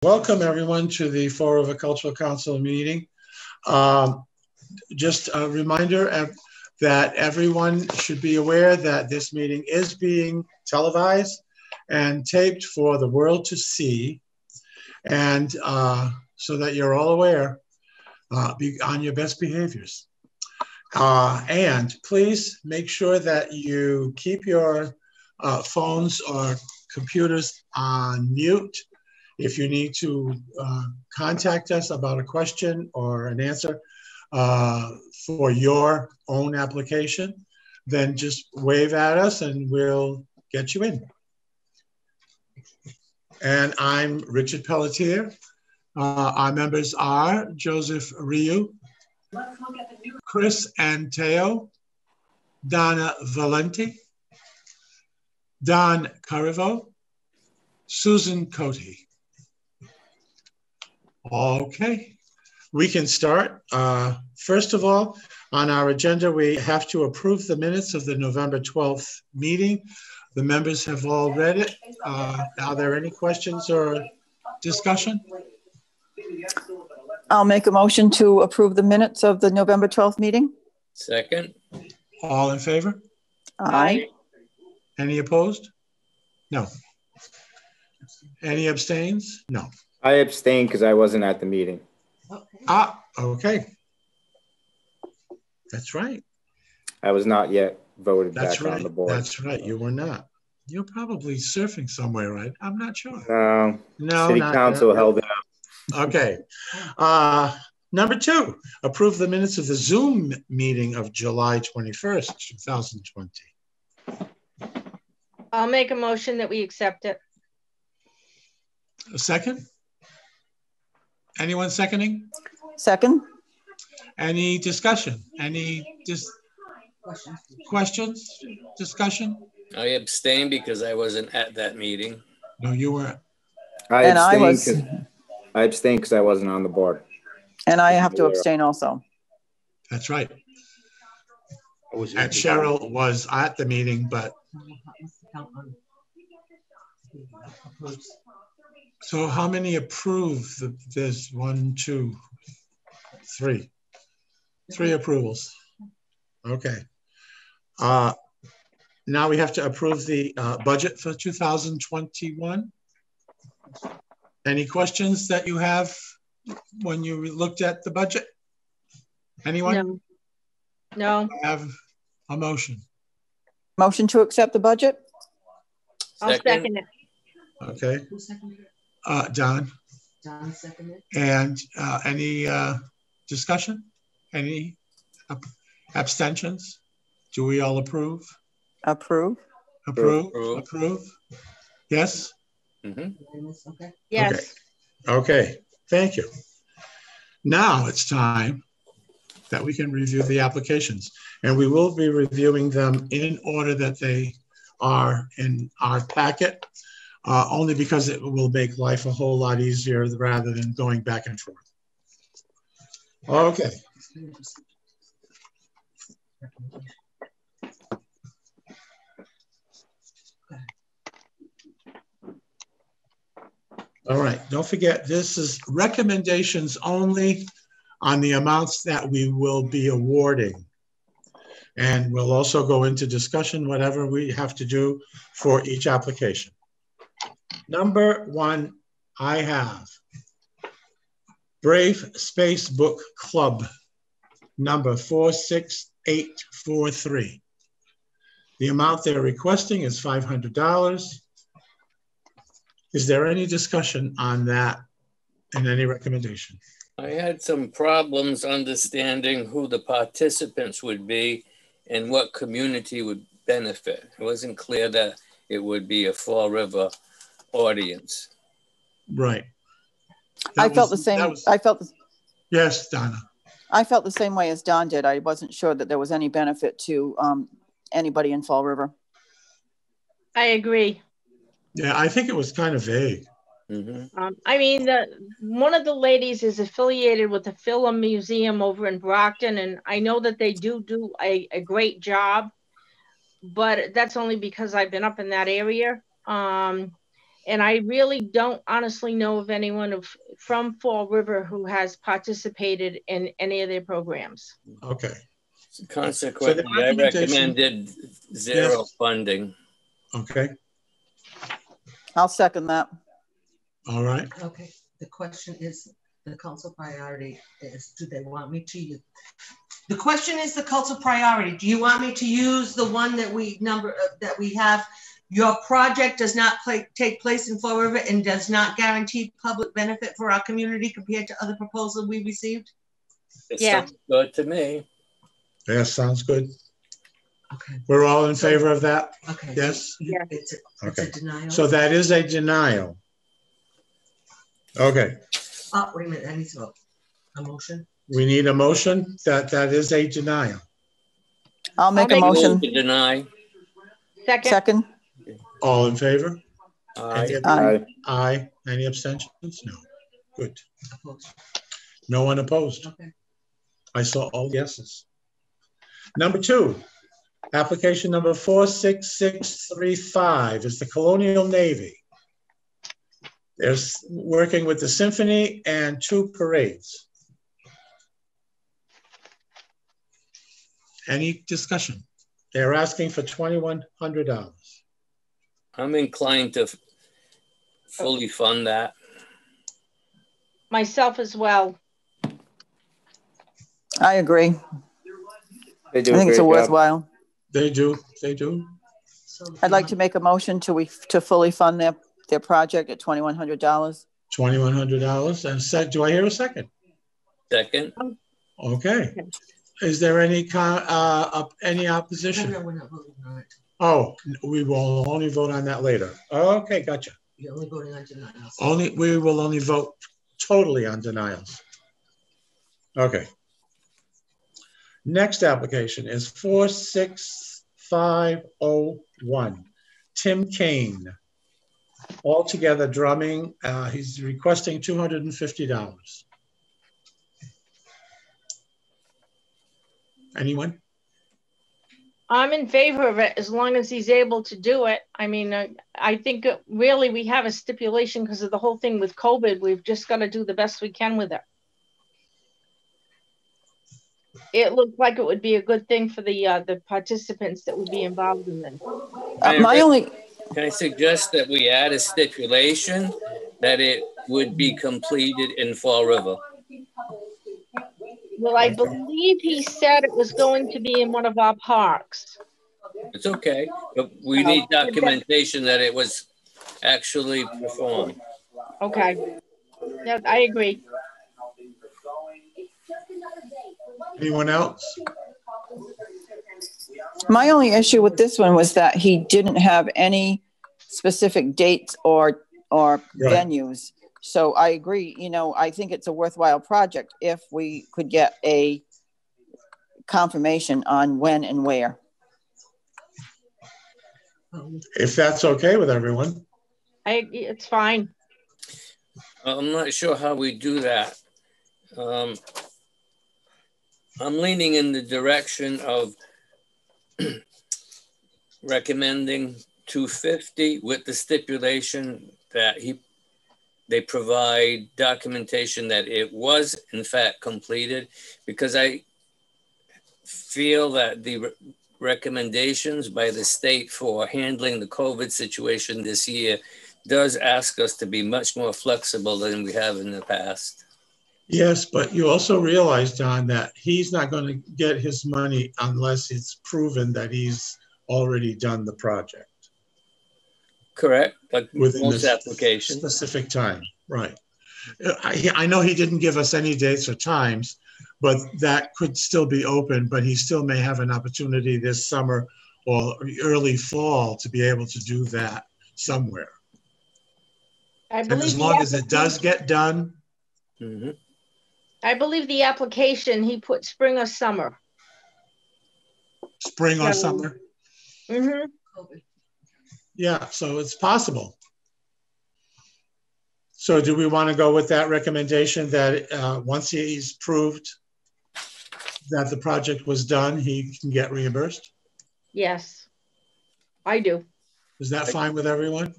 Welcome everyone to the Fall River Cultural Council meeting. Just a reminder that everyone should be aware that this meeting is being televised and taped for the world to see. And so that you're all aware, be on your best behaviors. And please make sure that you keep your phones or computers on mute. If you need to contact us about a question or an answer for your own application, then just wave at us and we'll get you in. And I'm Richard Pelletier. Our members are Joseph Ryu, Chris Anteo, Donna Valenti, Don Carivo, Susan Cote. Okay, we can start. First of all, on our agenda, we have to approve the minutes of the November 12th meeting. The members have all read it. Are there any questions or discussion? I'll make a motion to approve the minutes of the November 12th meeting. Second. All in favor? Aye. Any opposed? No. Any abstains? No. I abstained because I wasn't at the meeting. Okay. That's right. I was not yet voted That's back right. on the board. That's right. You were not. You're probably surfing somewhere, right? I'm not sure. No, City Council held it up. Okay. Number 2, approve the minutes of the Zoom meeting of July 21st, 2020. I'll make a motion that we accept it. A second? Anyone seconding? Second. Any discussion? Any questions? Discussion? I abstained because I wasn't at that meeting. No, you weren't. I abstained because I wasn't on the board. And I have to abstain also. That's right. And Cheryl was at the meeting, but. So how many approve? There's 1, 2, 3. 3 approvals. Okay. Now we have to approve the budget for 2021. Any questions that you have when you looked at the budget? Anyone? No. I have a motion. Motion to accept the budget? I'll second it. Okay. Don. Don seconded. And any discussion? Any abstentions? Do we all approve? Approve. Approve. Approve. Yes? Mm-hmm. Okay. Yes. Okay. Thank you. Now it's time that we can review the applications, and we will be reviewing them in order that they are in our packet, only because it will make life a whole lot easier rather than going back and forth. Okay. All right, don't forget, this is recommendations only on the amounts that we will be awarding. And we'll also go into discussion, whatever we have to do for each application. Number 1, I have Brave Space Book Club, number 46843. The amount they're requesting is $500. Is there any discussion on that and any recommendation? I had some problems understanding who the participants would be and what community would benefit. It wasn't clear that it would be a Fall River audience. Right. Yes, Donna. I felt the same way as Don did. I wasn't sure that there was any benefit to anybody in Fall River. I agree. Yeah, I think it was kind of vague. Mm-hmm. I mean, one of the ladies is affiliated with the Film Museum over in Brockton, and I know that they do a great job, but that's only because I've been up in that area. And I really don't honestly know of anyone from Fall River who has participated in any of their programs. Okay. Consequently, So I recommended zero funding. Okay. I'll second that. All right. Okay. The question is, the council priority is, do they want me to use? The question is the council priority. Do you want me to use the one that we have? Your project does not take place in Fall River and does not guarantee public benefit for our community compared to other proposals we received? It sounds good to me. Yeah, sounds good. Okay. We're all in favor of that? Okay. Yes? Yeah. It's a denial. So that is a denial. Okay. Oh, wait a minute, I need to vote. A motion? We need a motion that is a denial. I'll make a motion. To deny. Second. All in favor? Aye. Aye. Aye. Any abstentions? No. Good. Opposed. No one opposed. Okay. I saw all yeses. Number 2, application number 46635 is the Colonial Navy. They're working with the symphony and 2 parades. Any discussion? They're asking for $2,100. I'm inclined to fully fund that. Myself as well. I agree. They do I think it's a great job. worthwhile. They do. They do. So I'd like to make a motion to fully fund their project at $2,100. $2,100. And do I hear a second? Second. Okay. Is there any opposition? No, we're not voting on it. Oh, we will only vote on that later. Okay, gotcha. You're only voting on denials. We will only vote totally on denials. Okay. Next application is 46501. Tim Kane. Altogether drumming. He's requesting $250. Anyone? I'm in favor of it as long as he's able to do it. I mean, I think really we have a stipulation because of the whole thing with COVID. We've just got to do the best we can with it. It looked like it would be a good thing for the participants that would be involved in it. Can I suggest that we add a stipulation that it would be completed in Fall River? Well, I believe he said it was going to be in one of our parks. It's okay, but we need documentation that it was actually performed. Okay. Yeah, I agree. Anyone else? My only issue with this one was that he didn't have any specific dates or venues. So I agree, I think it's a worthwhile project if we could get a confirmation on when and where. If that's okay with everyone. It's fine. I'm not sure how we do that. I'm leaning in the direction of recommending $250 with the stipulation that they provide documentation that it was in fact completed, because I feel that the recommendations by the state for handling the COVID situation this year does ask us to be much more flexible than we have in the past. Yes, but you also realize, Don, that he's not going to get his money unless it's proven that he's already done the project. Correct, like within most this applications. Specific time, right. I know he didn't give us any dates or times, but that could still be open, but he still may have an opportunity this summer or early fall to be able to do that somewhere. And as long as it does get done. Mm-hmm. I believe the application, he put spring or summer. Spring or summer? Mm-hmm. Yeah, so it's possible. So do we want to go with that recommendation that once he's proved that the project was done, he can get reimbursed? Yes, I do. Is that fine with everyone?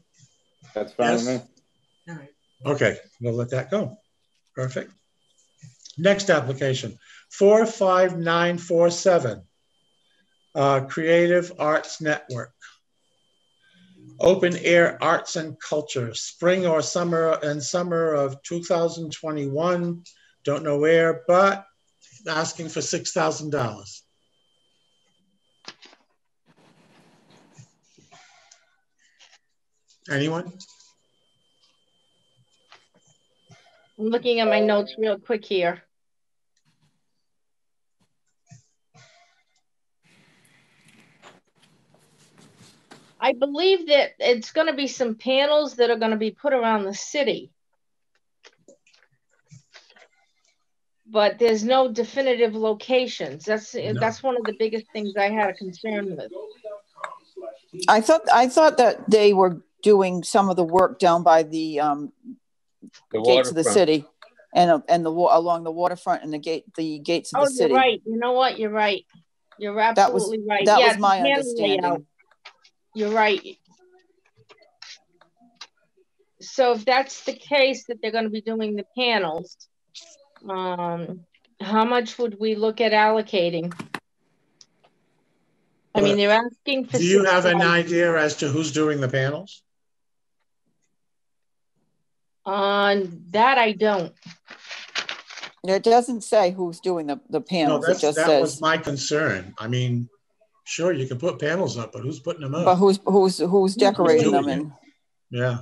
That's fine Yes? with me. All right. Okay, we'll let that go. Perfect. Next application, 45947, Creative Arts Network. Open air arts and culture, spring or summer of 2021. Don't know where, but asking for $6,000. Anyone? I'm looking at my notes real quick here. I believe that it's going to be some panels that are going to be put around the city. But there's no definitive locations. That's one of the biggest things I had a concern with. I thought that they were doing some of the work down by the gates of the city, and along the waterfront and the gates of the city. You're right. You know what? You're right. You're absolutely right. That was my understanding. Layout. You're right. So if that's the case, that they're going to be doing the panels, how much would we look at allocating? I mean, they're asking for. Do you have an idea as to who's doing the panels? On that, I don't. It doesn't say who's doing the panels. No, that was my concern. I mean, sure, you can put panels up, but who's putting them up? But who's decorating them? And yeah.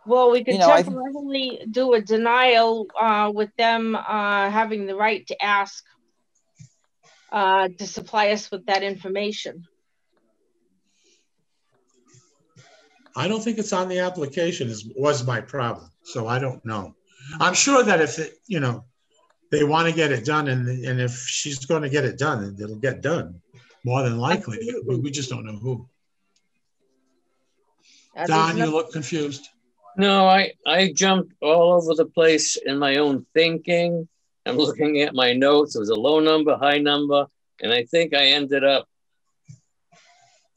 Well, we could temporarily do a denial with them having the right to ask to supply us with that information. I don't think it's on the application was my problem. So I don't know. I'm sure that if they want to get it done and if she's going to get it done, it'll get done more than likely. We just don't know who. Don, you look confused. No, I jumped all over the place in my own thinking. I'm looking at my notes. It was a low number, high number, and I think I ended up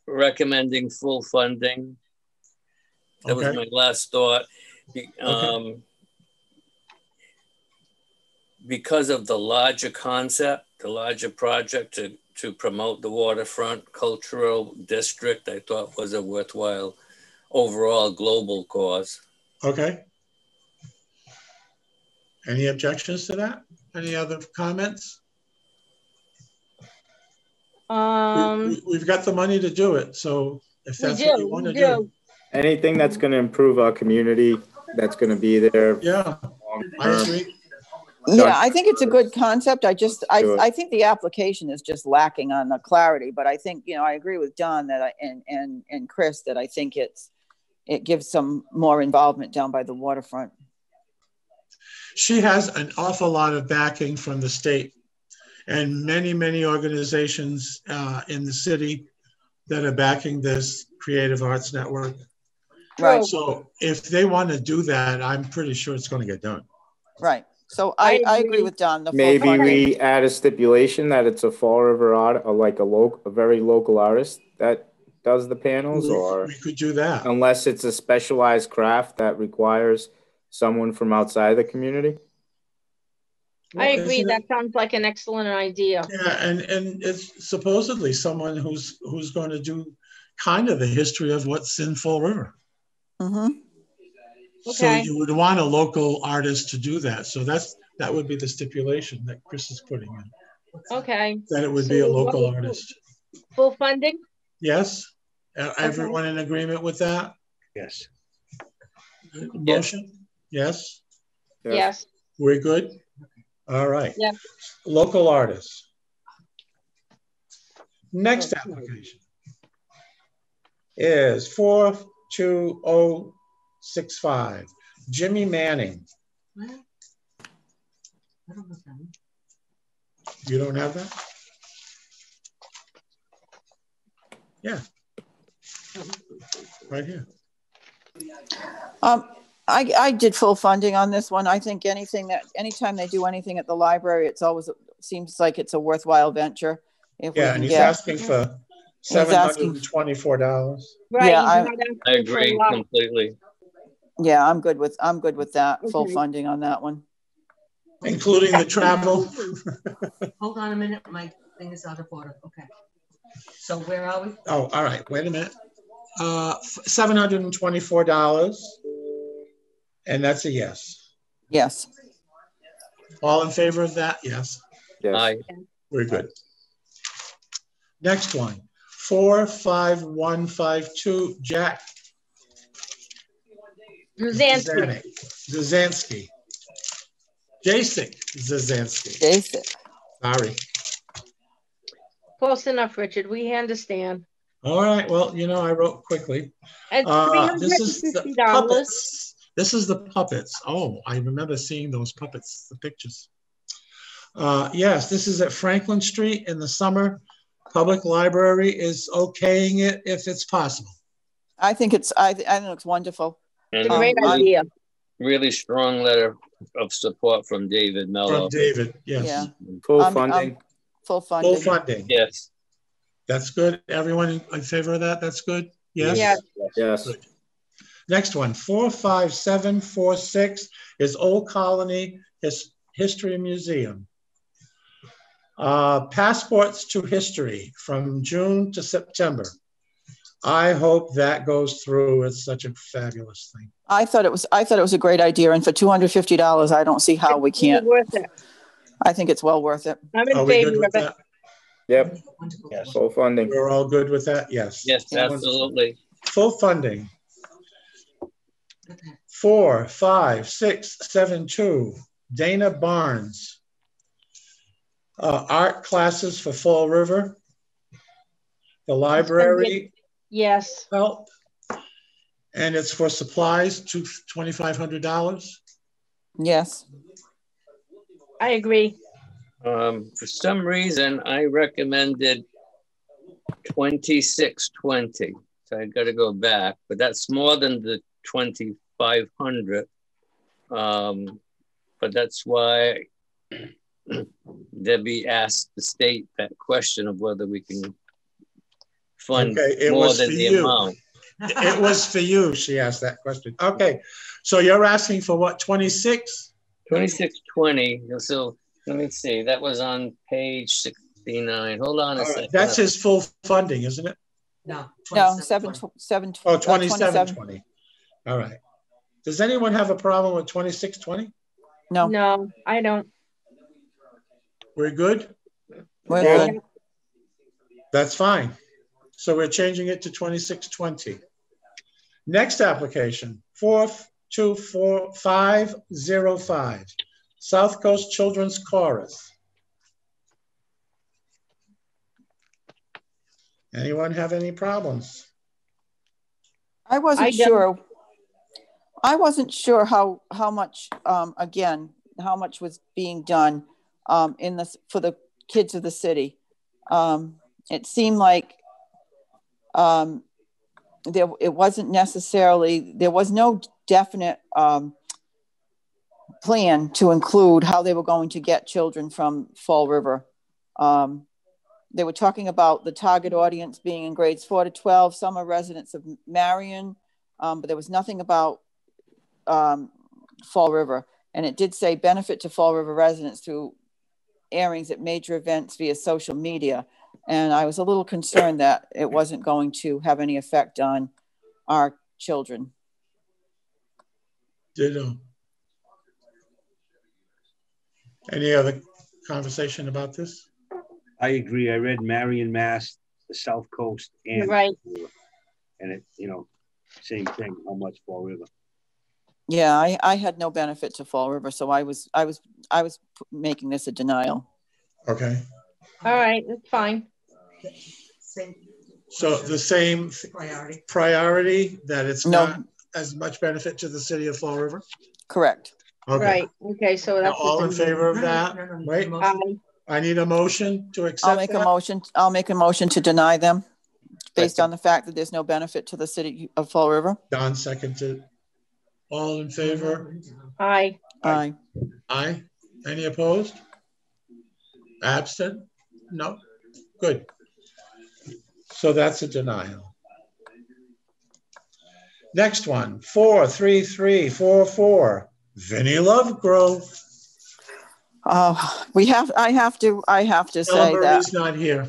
recommending full funding. That was my last thought. Because of the larger concept, the larger project to promote the waterfront cultural district, I thought was a worthwhile overall global cause. Okay. Any objections to that? Any other comments? We've got the money to do it, so if that's what you want to do. Anything that's going to improve our community, that's going to be there. Yeah, I agree. Yeah, I think it's a good concept. I think the application is just lacking on the clarity, but I think, I agree with Don that and Chris that I think it gives some more involvement down by the waterfront. She has an awful lot of backing from the state and many organizations in the city that are backing this Creative Arts Network. Right. So if they want to do that, I'm pretty sure it's going to get done. Right. So I agree with Don. Maybe we add a stipulation that it's a Fall River art, like a very local artist that does the panels, or we could do that. Unless it's a specialized craft that requires someone from outside the community. I agree. That sounds like an excellent idea. Yeah, and it's supposedly someone who's going to do kind of the history of what's in Fall River. Mm-hmm. So you would want a local artist to do that. So that would be the stipulation that Chris is putting in. Okay. That it would be a local artist. Full funding? Yes. Everyone in agreement with that? Yes. Motion? Yes. Yes. We're good? All right. Yeah. Local artists. Next application is 42065. Jimmy Manning. What? I don't know that. You don't have that? Yeah. Right here. I did full funding on this one. I think anytime they do anything at the library, it seems like it's a worthwhile venture. And he's asking for asking. $724. Right, Yeah, he's I'm- not asking I for a agree lot. completely. Yeah, I'm good with that full Okay. funding on that one. Including the travel. Hold on a minute, my thing is out of order. Okay. So where are we? Oh, all right, wait a minute. $724, and that's a yes. Yes. All in favor of that? Yes, Yes. Aye. we're good. Next one, 45152, Jack Zuzansky. Zazansky. Jacek Zazansky. Basic. Sorry. Close enough, Richard. We understand. All right, well, you know, I wrote quickly. It's This is the $350. puppets. This is the puppets. Oh, I remember seeing those puppets, the pictures. Yes, this is at Franklin Street in the summer. Public Library is okaying it if it's possible. I think it's wonderful. It's a And great really- idea. really strong letter of support from David Mello. From David, yes. Yeah. Full I'm- funding. Full funding. Full funding. Yes. That's good. Everyone in favor of that? That's good? Yes? Yeah. Yes. Good. Next one, 45746 is Old Colony History Museum. Passports to History from June to September. I hope that goes through. It's such a fabulous thing. I thought it was a great idea, and for $250, I don't see how we can't. It's worth it. I think it's well worth it. I'm Are in we good favor with of it. that? Yep. Wonderful. Yes. Full funding. We're all good with that? Yes. Yes, absolutely. Full funding. Okay. 45672, Dana Barnes. Art classes for Fall River. The library Yes. help. And it's for supplies to $2,500. Yes. I agree. For some reason, I recommended 2620. So I got to go back, but that's more than the 2,500. But that's why Debbie asked the state that question of whether we can fund Okay, it more was than for the you. amount. It was for you, she asked that question. Okay, so you're asking for what, 26? 2620. So let me see. That was on page 69. Hold on a All right, second. that's his full funding, isn't it? No. No, 27. Oh, 2720. All right. Does anyone have a problem with 2620? No, No, I don't. We're good? we're Yeah. good. That's fine. So we're changing it to 2620. Next application, 42405, South Coast Children's Chorus. Anyone have any problems? I wasn't I don't- sure. I wasn't sure how much again how much was being done in this for the kids of the city. It seemed like it wasn't necessarily, there was no definite plan to include how they were going to get children from Fall River. They were talking about the target audience being in grades 4 to 12. Some are residents of Marion, but there was nothing about Fall River. And it did say benefit to Fall River residents through airings at major events via social media. And I was a little concerned that it wasn't going to have any effect on our children. Ditto. Any other conversation about this? I agree. I read Marion, Mass, the South Coast, You're and right. and it, same thing. How much Fall River? Yeah, I had no benefit to Fall River, so I was making this a denial. Okay. All right, that's fine. Same. So the same priority that it's No. not as much benefit to the city of Fall River? Correct. Okay. Right. Okay, so Now, that's all in favor of No, that? no, no, no, Wait, motion. I need a motion to accept I'll make a that. motion. I'll make a motion to deny them based Second. on the fact that there's no benefit to the city of Fall River. Don seconded. All in favor? Aye. Aye. Aye. Any opposed? Absent? No? Good. So that's a denial. Next one, 43344, Vinnie Lovegrove. I have to say Ella that Marie's not here.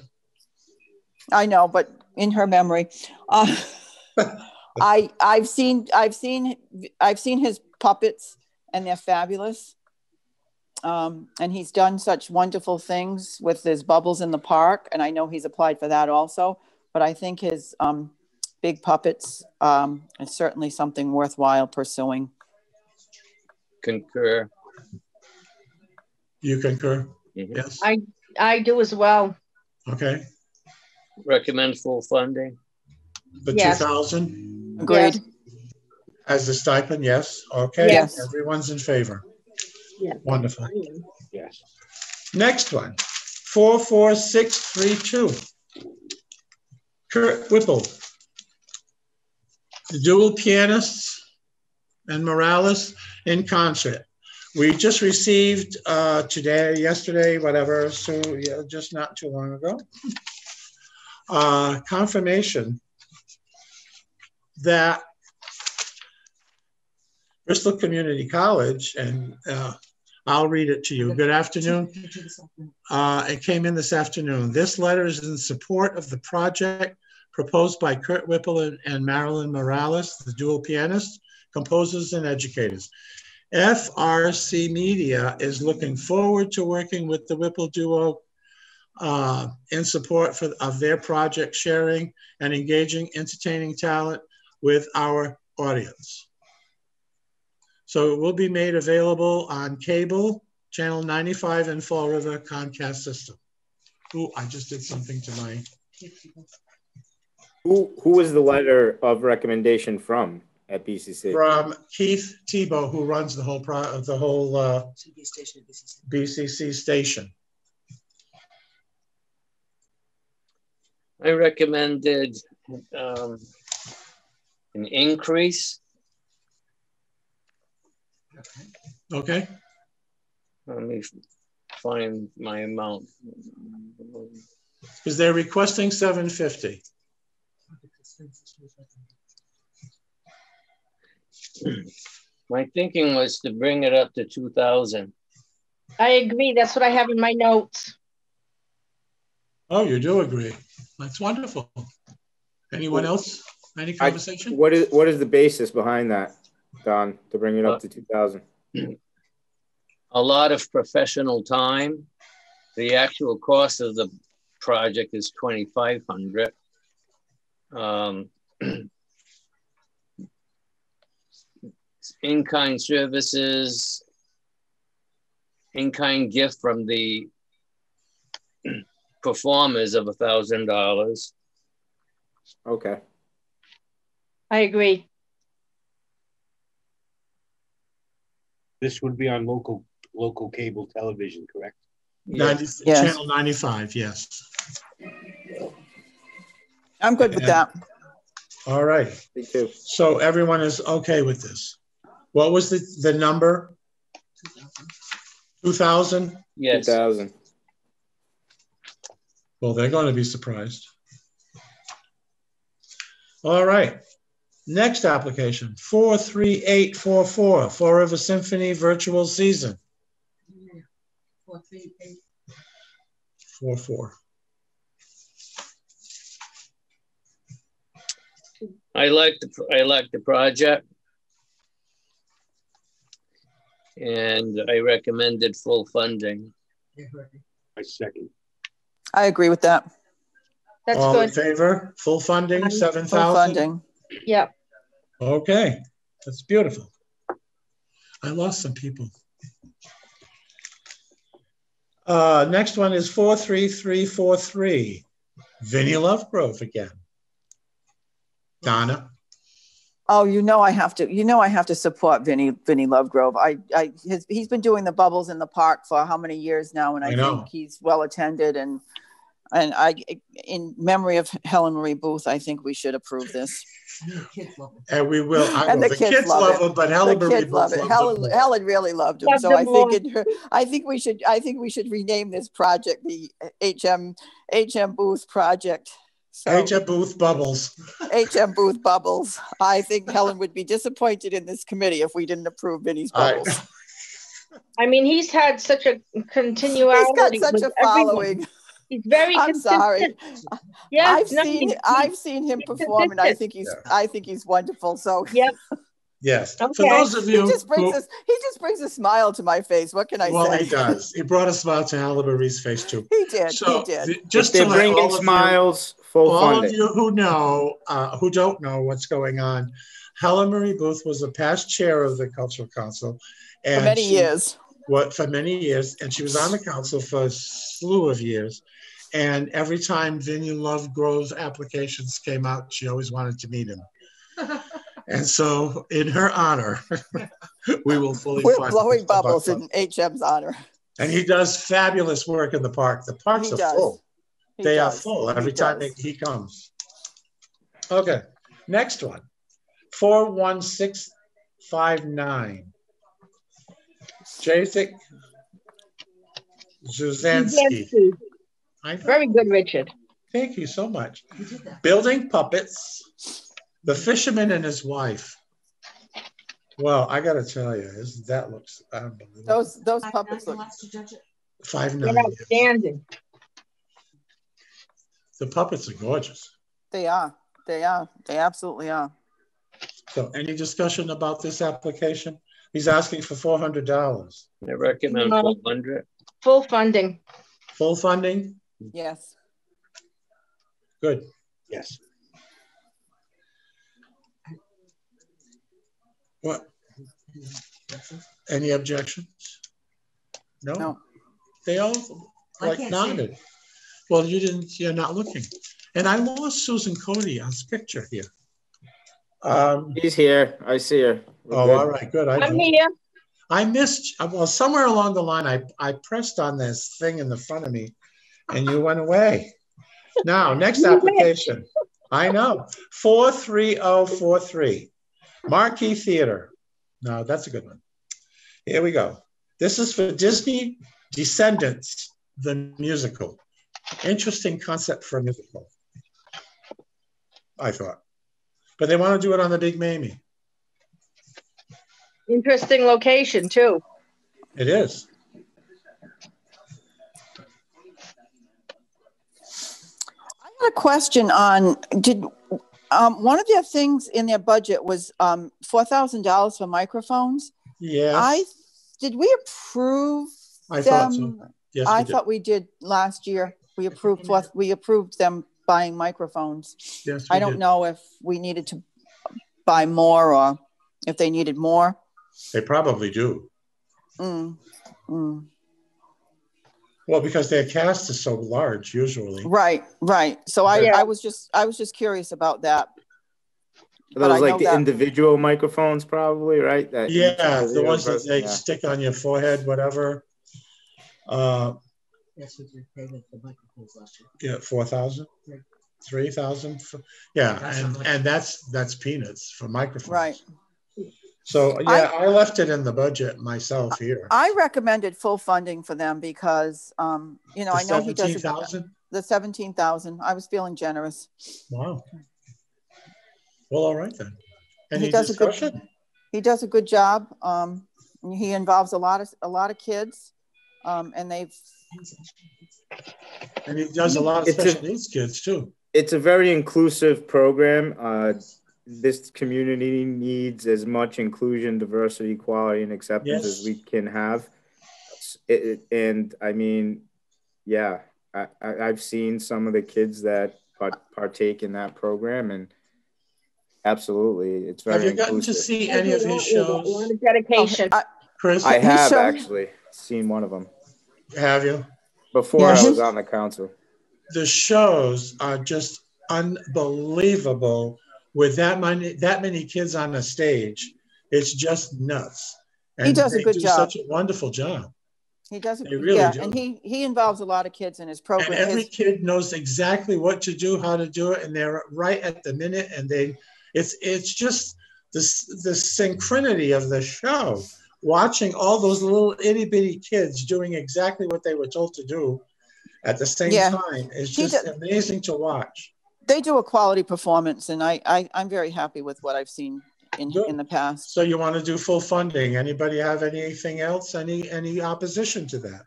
I know, but in her memory, I've seen his puppets, and they're fabulous. And he's done such wonderful things with his Bubbles in the Park, and I know he's applied for that also. But I think his big puppets is certainly something worthwhile pursuing. Concur. You concur? Mm-hmm. Yes. I do as well. Okay. Recommend full funding. The Yes. 2,000 Agreed. Yes. as the stipend, yes. Okay. Yes. Everyone's in favor. Yeah. Wonderful. Yes. Next one, 44632. Kurt Whipple. The dual pianists and Morales in concert. We just received today, yesterday, whatever, so yeah, just not too long ago, confirmation that Bristol Community College, and I'll read it to you. Good afternoon. It came in this afternoon. This letter is in support of the project proposed by Kurt Whipple and Marilyn Morales, the dual pianists, composers, and educators. FRC Media is looking forward to working with the Whipple duo in support of their project, sharing and engaging entertaining talent with our audience. So it will be made available on cable, channel 95 and Fall River Comcast system. Ooh, I just did something to my... Who is the letter of recommendation from at BCC? From Keith Tebow, who runs the whole BCC station. I recommended an increase. Okay. Let me find my amount. Because they're requesting 750. My thinking was to bring it up to 2,000. I agree. That's what I have in my notes. Oh, you do agree. That's wonderful. Anyone else? Any conversation? What is the basis behind that, Don, to bring it up to 2,000? A lot of professional time. The actual cost of the project is $2,500. In-kind services, in-kind gift from the performers of $1,000. Okay. I agree. This would be on local cable television, correct? 90, Yes. Channel 95, yes. I'm good with that. All right. Me too. So everyone is okay with this. What was the number? 2,000? Yes. 2,000. Well, they're going to be surprised. All right. Next application, 43844, Fall River Symphony Virtual Season. 43844. I like the project, and I recommended full funding. I second. I agree with that. That's All in good. favor? Full funding, 7,000? Full funding. Yep. Okay, that's beautiful. I lost some people. Next one is 43343. Vinnie Lovegrove again. Donna. Oh, I have to support Vinnie Lovegrove. He's been doing the Bubbles in the Park for how many years now, and I think he's well attended. And in memory of Helen Marie Booth, I think we should approve this. And we will. And the kids love it, but Helen Marie Booth love it. Helen really loved him. So I think we should rename this project the HM Booth Project So H.M. Booth Bubbles. H.M. Booth Bubbles. I think Helen would be disappointed in this committee if we didn't approve Vinnie's Bubbles. I mean, he's had such a continuality. He's got such with a following. everyone. He's very I'm consistent. sorry. Yes, I've seen him perform, and I think he's wonderful. So yep. Yes. Okay. For those of you he just brings a smile to my face. What can I say? Well, he does. He brought a smile to Halle Marie's face too. He did. So, he did. Just they're to let bringing all smiles, full all funding. of you who know, who don't know what's going on, Halle Marie Booth was a past chair of the Cultural Council, and For many years. For many years, and she was on the council for a slew of years. And every time Vinnie Lovegrove's applications came out, she always wanted to meet him. And so, in her honor, we will fully We're fund blowing bubbles Buck. in HM's honor. And he does fabulous work in the park. The parks are full. They are full every time he comes. Okay, next one. 41659. Jacek Zuzansky. Very good, Richard. Thank you so much. Building puppets, The Fisherman and His Wife. Well, I got to tell you, that looks unbelievable. Those puppets look $5.9. Outstanding. The puppets are gorgeous. They are. They absolutely are. So, any discussion about this application? He's asking for $400. I recommend 400. Full funding. Full funding? Yes. Good. Yes. What? Any objections? No? No. They all nodded. Well, you're not looking. And I lost Susan Cody on this picture here. She's here. I see her. All right, good. I'm here. I missed, well, somewhere along the line, I pressed on this thing in the front of me and you went away. Now, next application. I know. 43043. Marquee Theater. No, that's a good one. Here we go. This is for Disney Descendants, the musical. Interesting concept for a musical, I thought. But they want to do it on the Big Mamie. Interesting location, too. It is. I had a question on, one of their things in their budget was $4,000 for microphones. Yeah. Did we approve I them? thought so. Yes, I thought we did last year. We approved them buying microphones. Yes, I don't know if we needed to buy more or if they needed more. They probably do. Well, because their cast is so large usually. Right. So I was just curious about that. Those like the individual microphones probably, right? The ones that they stick on your forehead, whatever. That's what they paid for microphones last year. Yeah, 4,000, 3,000. And that's peanuts for microphones. Right. So I left it in the budget myself here. I recommended full funding for them because I know he does the 17,000. I was feeling generous. Wow. Well, all right then. He does a good job. He involves a lot of kids, and he does a lot of special needs kids too. It's a very inclusive program. This community needs as much inclusion, diversity, equality, and acceptance as we can have. And I mean, I've seen some of the kids that partake in that program, and absolutely, it's very inclusive. Have you gotten to see any of his shows? A lot of dedication. Chris? I have actually seen one of them. Have you? Before I was on the council. The shows are just unbelievable. With that many kids on the stage, it's just nuts. And he does a good job. Such a wonderful job. He does a good job. And he involves a lot of kids in his program. And every kid knows exactly what to do, how to do it, and they're right at the minute. And it's just the synchronity of the show. Watching all those little itty bitty kids doing exactly what they were told to do at the same time is just amazing to watch. They do a quality performance, and I'm very happy with what I've seen in the past. So you want to do full funding? Anybody have anything else? Any opposition to that?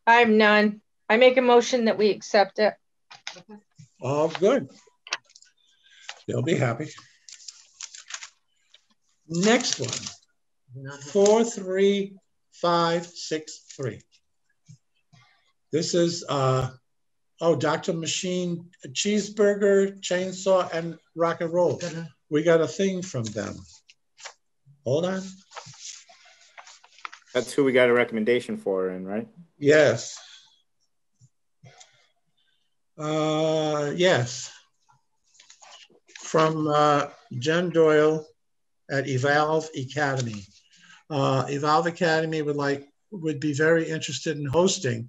I have none. I make a motion that we accept it. All good. They'll be happy. Next one, 43563. This is Dr. Machine Cheeseburger, Chainsaw, and Rock and Roll. We got a thing from them. Hold on. That's who we got a recommendation for, right? Yes. Yes. From Jen Doyle at Evolve Academy. Evolve Academy would be very interested in hosting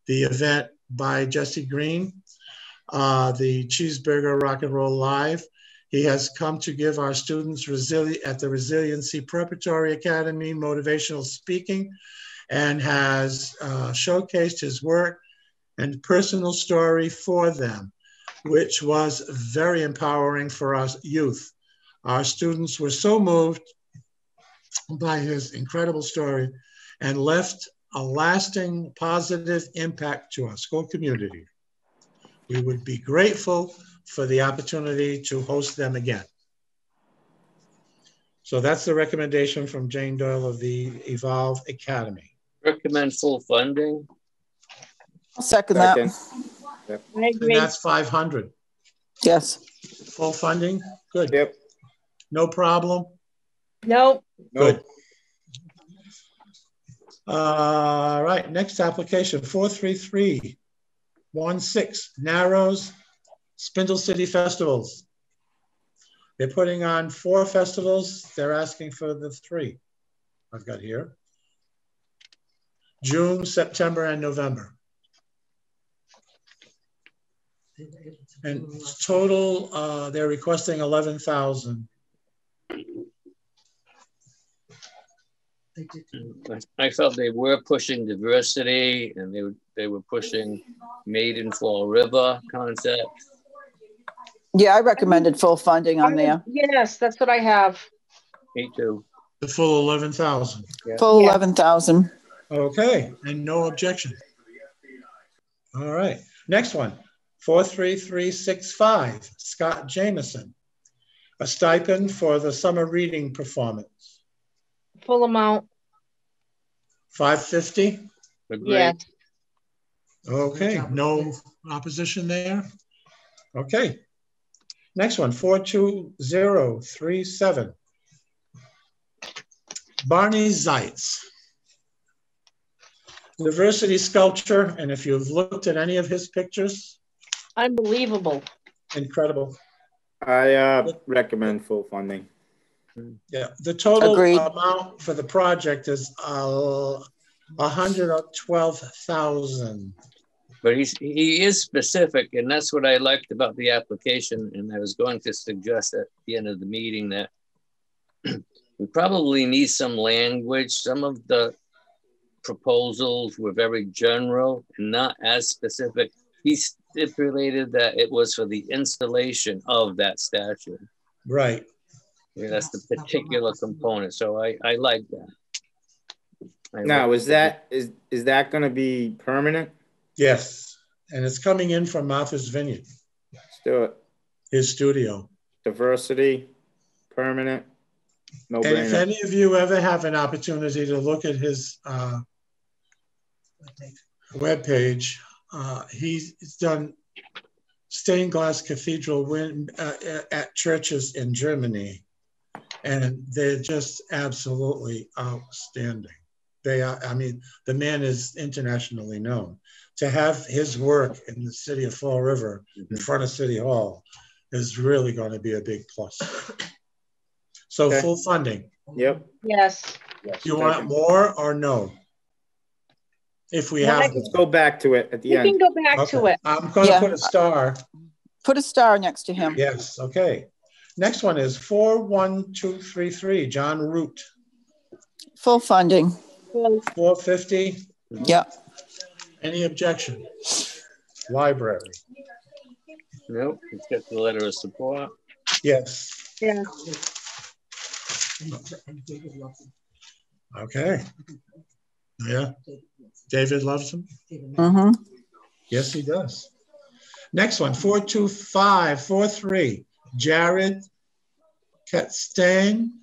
the event by Jesse Green, the Cheeseburger Rock and Roll Live. He has come to give our students at the Resiliency Preparatory Academy motivational speaking, and has showcased his work and personal story for them, which was very empowering for us youth. Our students were so moved by his incredible story and left a lasting positive impact to our school community. We would be grateful for the opportunity to host them again. So that's the recommendation from Jane Doyle of the Evolve Academy. Recommend full funding. I'll second that. Yep. I agree. And that's 500. Yes. Full funding, good. Yep. No problem. Nope. Good. All right, next application, 43316, Narrows Spindle City Festivals. They're putting on 4 festivals. They're asking for the 3 I've got here. June, September, and November. And total, they're requesting 11,000. I felt they were pushing diversity, and they were pushing Made in Fall River concept. Yeah, I recommended full funding on there. Yes, that's what I have. Me too. The full 11,000. Yeah. Full 11,000. Okay, and no objection. All right, next one, 43365, Scott Jameson. A stipend for the summer reading performance. Full amount. 550. Agreed. Yes. Okay, no opposition there. Okay, next one, 42037. Barney Zeitz. Diversity sculpture, and if you've looked at any of his pictures, Unbelievable. incredible. I recommend full funding. Yeah, the total Agreed. amount for the project is 112,000. But he is specific, and that's what I liked about the application. And I was going to suggest at the end of the meeting that we probably need some language. Some of the proposals were very general and not as specific. He stipulated that it was for the installation of that statue. Right. Yeah, that's the particular component. So I like that. Now, is that going to be permanent? Yes, and it's coming in from Martha's Vineyard. Still, His studio. diversity, permanent, no And if brainer. any of you ever have an opportunity to look at his webpage, he's done stained glass cathedral at churches in Germany, and they're just absolutely outstanding. They are, I mean, the man is internationally known. To have his work in the city of Fall River in front of City Hall is really going to be a big plus. So Okay. full funding. Yep. Yes. Do you want more or no? If we Well, have, Let's go back to it at the You can end. go back to okay. it. I'm going to Yeah. put a star. Put a star next to him. Yes, okay. Next one is 41233, John Root, Full funding. Well, 450. Yeah. Any objection? Library. Nope, he's got the letter of support. Yes. Yeah. And David loves him. Okay. Yeah. David loves him. Mm-hmm. Yes, he does. Next one, 42543. Jared Ketstein.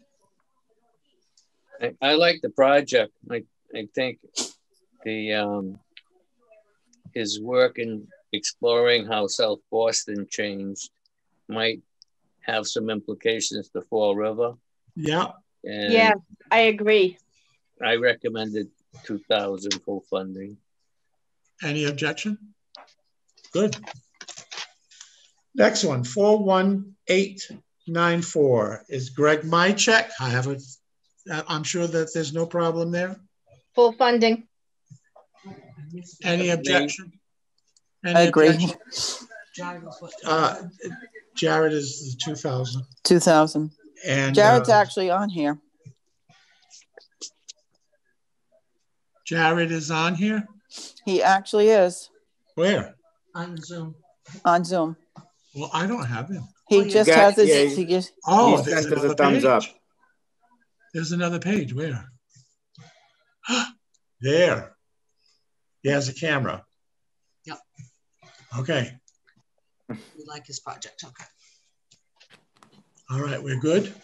I like the project. I think the his work in exploring how South Boston changed might have some implications to Fall River. Yeah. And Yeah, I agree. I recommended 2,000 full funding. Any objection? Good. Next one, 41894 is Greg Mychek. I'm sure that there's no problem there. Full funding. Any objection? I agree. Jared is 2,000. 2,000. And Jared's actually on here. Jared is on here? He actually is. Where? On Zoom. On Zoom. Well, I don't have him. He just has his. Yeah, he just, Oh, he there's sent us another a thumbs page. up. There's another page. Where? There. He has a camera. Yep. Okay. We like his project. Okay. All right, we're good.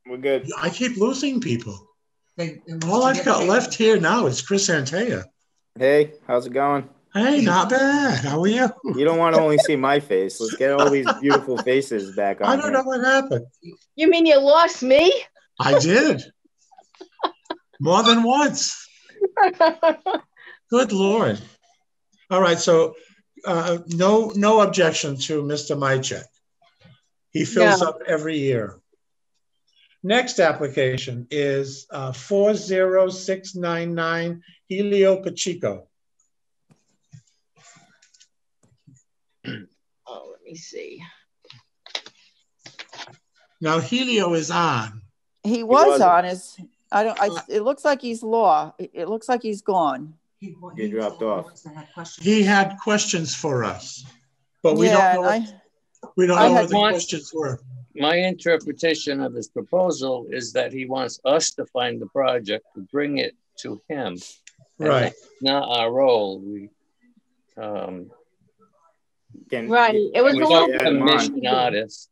We're good. I keep losing people. They All I've got left here now is Chris Antaya. Hey, how's it going? Hey, not bad. How are you? You don't want to only see my face. Let's get all these beautiful faces back on. I don't know what happened. You mean you lost me? I did. More than once. Good Lord. All right, so no objection to Mr. Mychek. He fills up every year. Next application is 40699 Helio Pacheco. Oh, let me see. Now Helio is on. he was on his. It looks like he's It looks like he's gone. He dropped off. He had questions for us, but we don't know. We don't know what the questions were. My interpretation of his proposal is that he wants us to find the project, to bring it to him. Right. Not our role. We Right. It was a little commission artist.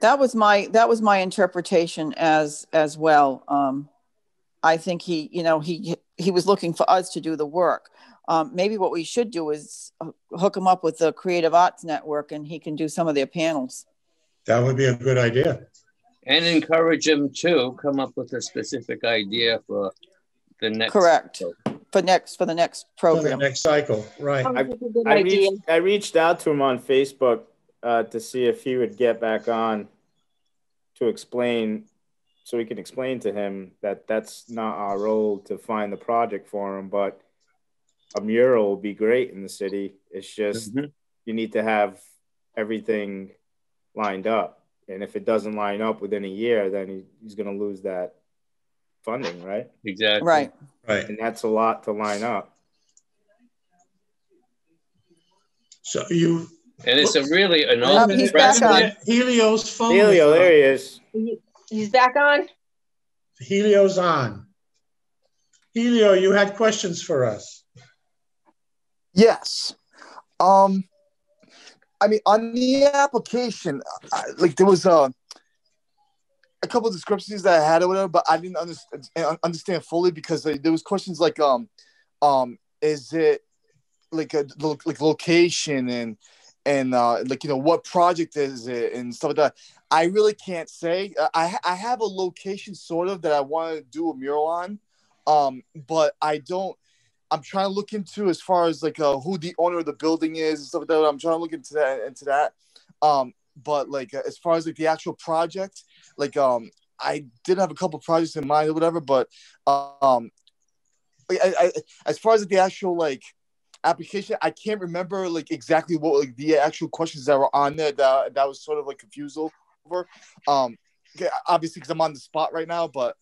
That was my interpretation as well. I think he was looking for us to do the work. Maybe what we should do is hook him up with the Creative Arts Network, and he can do some of their panels. That would be a good idea. And encourage him to come up with a specific idea for the next. Correct. Cycle. For the next program. For the next cycle, right. I reached out to him on Facebook to see if he would get back on to explain, so we can explain to him that that's not our role to find the project for him, but a mural would be great in the city. It's just you need to have everything lined up, and if it doesn't line up within a year, then he's going to lose that funding, right? Exactly. Right. And that's a lot to line up. So and it's an old he's back on. Helio's phone. Helio, there he is. He's back on. Helio's on. Helio, you had questions for us. Yes. I mean, on the application, there was a couple of descriptions that I had or whatever, but I didn't understand fully because there was questions like, is it like a location and what project is it and stuff like that. I really can't say. I have a location sort of that I want to do a mural on, but I don't. I'm trying to look into as far as who the owner of the building is and stuff like that. I'm trying to look into that. But as far as the actual project, I did have a couple projects in mind or whatever, but as far as the actual application, I can't remember exactly what the actual questions that were on there that was sort of confused over. Obviously because I'm on the spot right now, but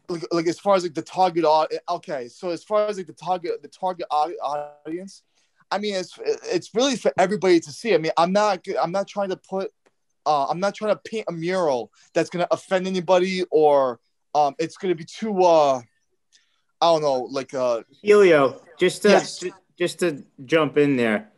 like as far as like the target okay, so as far as like the target audience, I mean it's really for everybody to see. I mean, I'm not trying to put I'm not trying to paint a mural that's gonna offend anybody, or it's gonna be too I don't know, like Helio, just to jump in there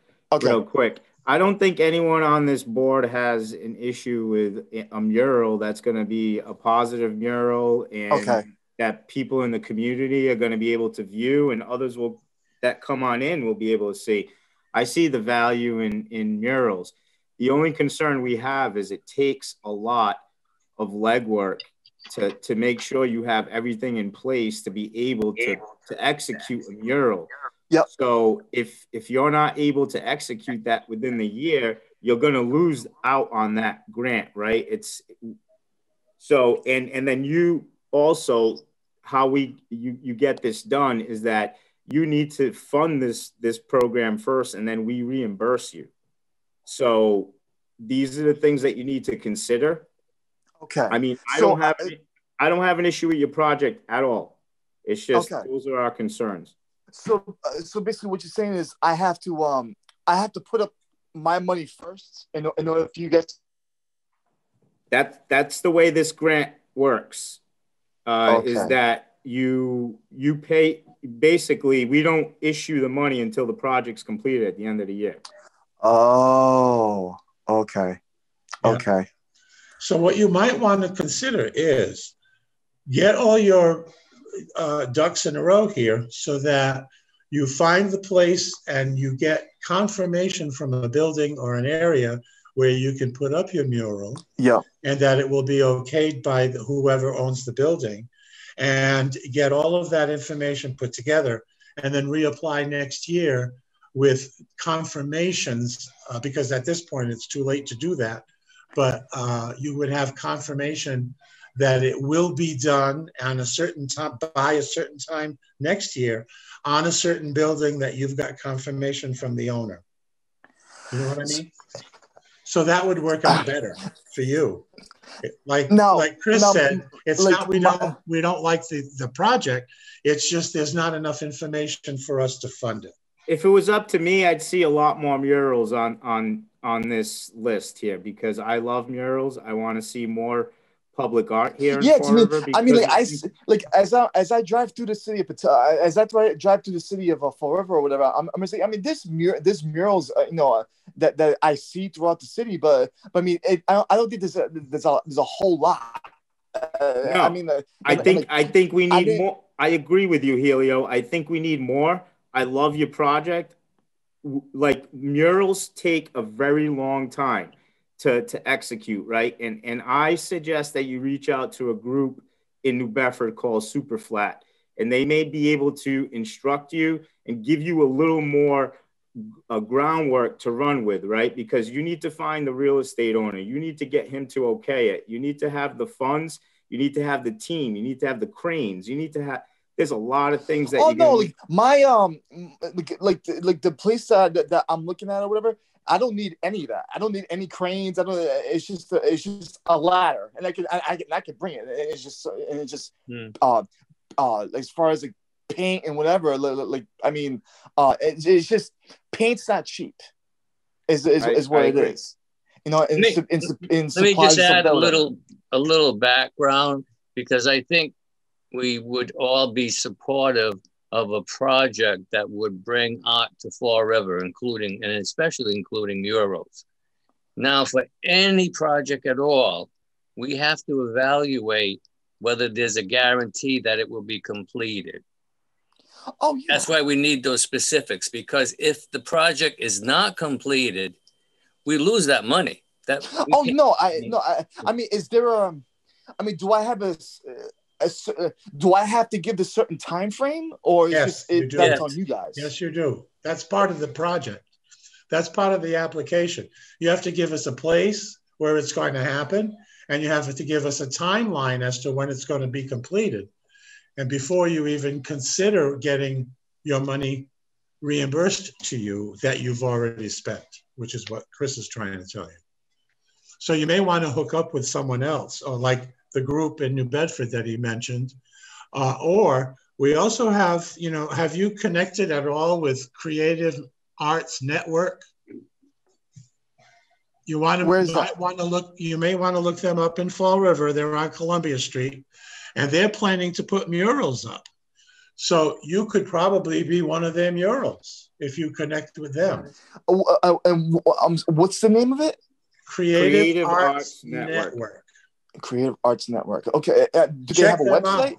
real quick. I don't think anyone on this board has an issue with a mural that's going to be a positive mural, and that people in the community are going to be able to view, and others that come on in will be able to see. I see the value in murals. The only concern we have is it takes a lot of legwork to make sure you have everything in place to be able to execute a mural. Yep. So if you're not able to execute that within the year, you're going to lose out on that grant, right? It's so, and then you also, how you get this done is that you need to fund this program first, and then we reimburse you. So these are the things that you need to consider. Okay. I mean, I don't have an issue with your project at all. It's just those are our concerns. So basically, what you're saying is I have to put up my money first in order for you guys. That's the way this grant works. Is that you pay? Basically, we don't issue the money until the project's completed at the end of the year. Oh, okay, okay. So what you might want to consider is get all your ducks in a row here so that you find the place and you get confirmation from a building or an area where you can put up your mural, and that it will be okayed by whoever owns the building, and get all of that information put together, and then reapply next year with confirmations, because at this point it's too late to do that, but you would have confirmation that it will be done on a certain time, by a certain time next year, on a certain building that you've got confirmation from the owner. You know what I mean? So that would work out better for you. Like Chris said, it's like, not we don't like the project. It's just there's not enough information for us to fund it. If it was up to me, I'd see a lot more murals on this list here, because I love murals. I want to see more public art here. Yeah, I mean, as I drive through the city of drive through the city of Fall River or whatever, I'm gonna say, I mean, this murals, that I see throughout the city, but I mean, I don't think there's a whole lot. No, I mean, I think we need more. I agree with you, Helio. I think we need more. I love your project. Like, murals take a very long time to execute, right? And I suggest that you reach out to a group in New Bedford called Superflat, and they may be able to instruct you and give you a little more groundwork to run with, right? Because you need to find the real estate owner. You need to get him to okay it. You need to have the funds. You need to have the team. You need to have the cranes. You need to have, there's a lot of things that like my like the place that I'm looking at or whatever, I don't need any of that. I don't need any cranes. It's just a ladder, and I can bring it. It's just as far as like paint and whatever, like I mean, it's just paint's not cheap. Is what it is. You know, let me just add a little background, because I think we would all be supportive of a project that would bring art to Fall River, including murals. Now, for any project at all, we have to evaluate whether there's a guarantee that it will be completed. Oh, yeah. That's why we need those specifics, because if the project is not completed, we lose that money. I mean, is there do I have do I have to give the certain time frame, or yes, that's on you guys? Yes, you do. That's part of the project. That's part of the application. You have to give us a place where it's going to happen, and you have to give us a timeline as to when it's going to be completed. And before you even consider getting your money reimbursed to you that you've already spent, which is what Chris is trying to tell you. So you may want to hook up with someone else, or like the group in New Bedford that he mentioned, Or we also have, you know, have you connected at all with Creative Arts Network? You want to, you may want to look them up in Fall River. They're on Columbia Street, and they're planning to put murals up. So you could probably be one of their murals if you connect with them. And what's the name of it? Creative Arts Network. Creative Arts Network. Okay. Do they have a website?